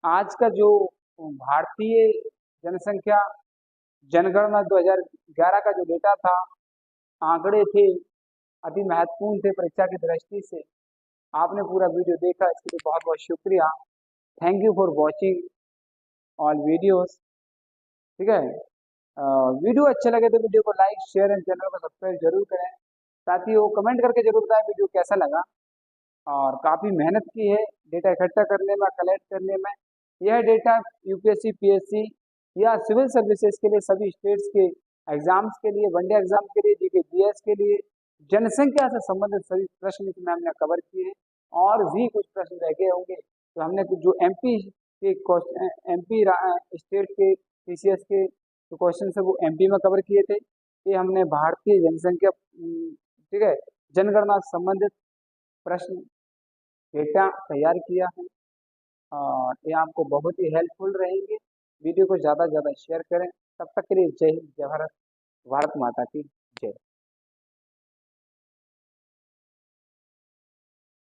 आज का जो भारतीय जनसंख्या जनगणना 2011 का जो डेटा था, आंकड़े थे, अति महत्वपूर्ण थे परीक्षा की दृष्टि से। आपने पूरा वीडियो देखा, इसके लिए बहुत बहुत शुक्रिया। Thank you for watching all videos. ठीक है, वीडियो अच्छे लगे तो वीडियो को लाइक शेयर एंड चैनल को सब्सक्राइब जरूर करें। साथियों कमेंट करके जरूर बताएं वीडियो कैसा लगा। और काफ़ी मेहनत की है डेटा इकट्ठा करने में, कलेक्ट करने में। यह डेटा यूपीएससी, पीएससी या सिविल सर्विसेज के लिए, सभी स्टेट्स के एग्जाम्स के लिए, वनडे एग्जाम के लिए, जीके जीएस के लिए, जनसंख्या से संबंधित सभी प्रश्न इसमें हमने कवर किए। और भी कुछ प्रश्न रह गए होंगे तो हमने जो एमपी के एमपी स्टेट के पीसीएस के जो क्वेश्चन है वो एमपी में कवर किए थे। ये हमने भारतीय जनसंख्या, ठीक है, जनगणना से संबंधित प्रश्न डेटा तैयार किया है और ये आपको बहुत ही हेल्पफुल रहेंगे। वीडियो को ज़्यादा से ज़्यादा शेयर करें। तब तक के लिए जय हिंद, जय भारत, भारत माता की।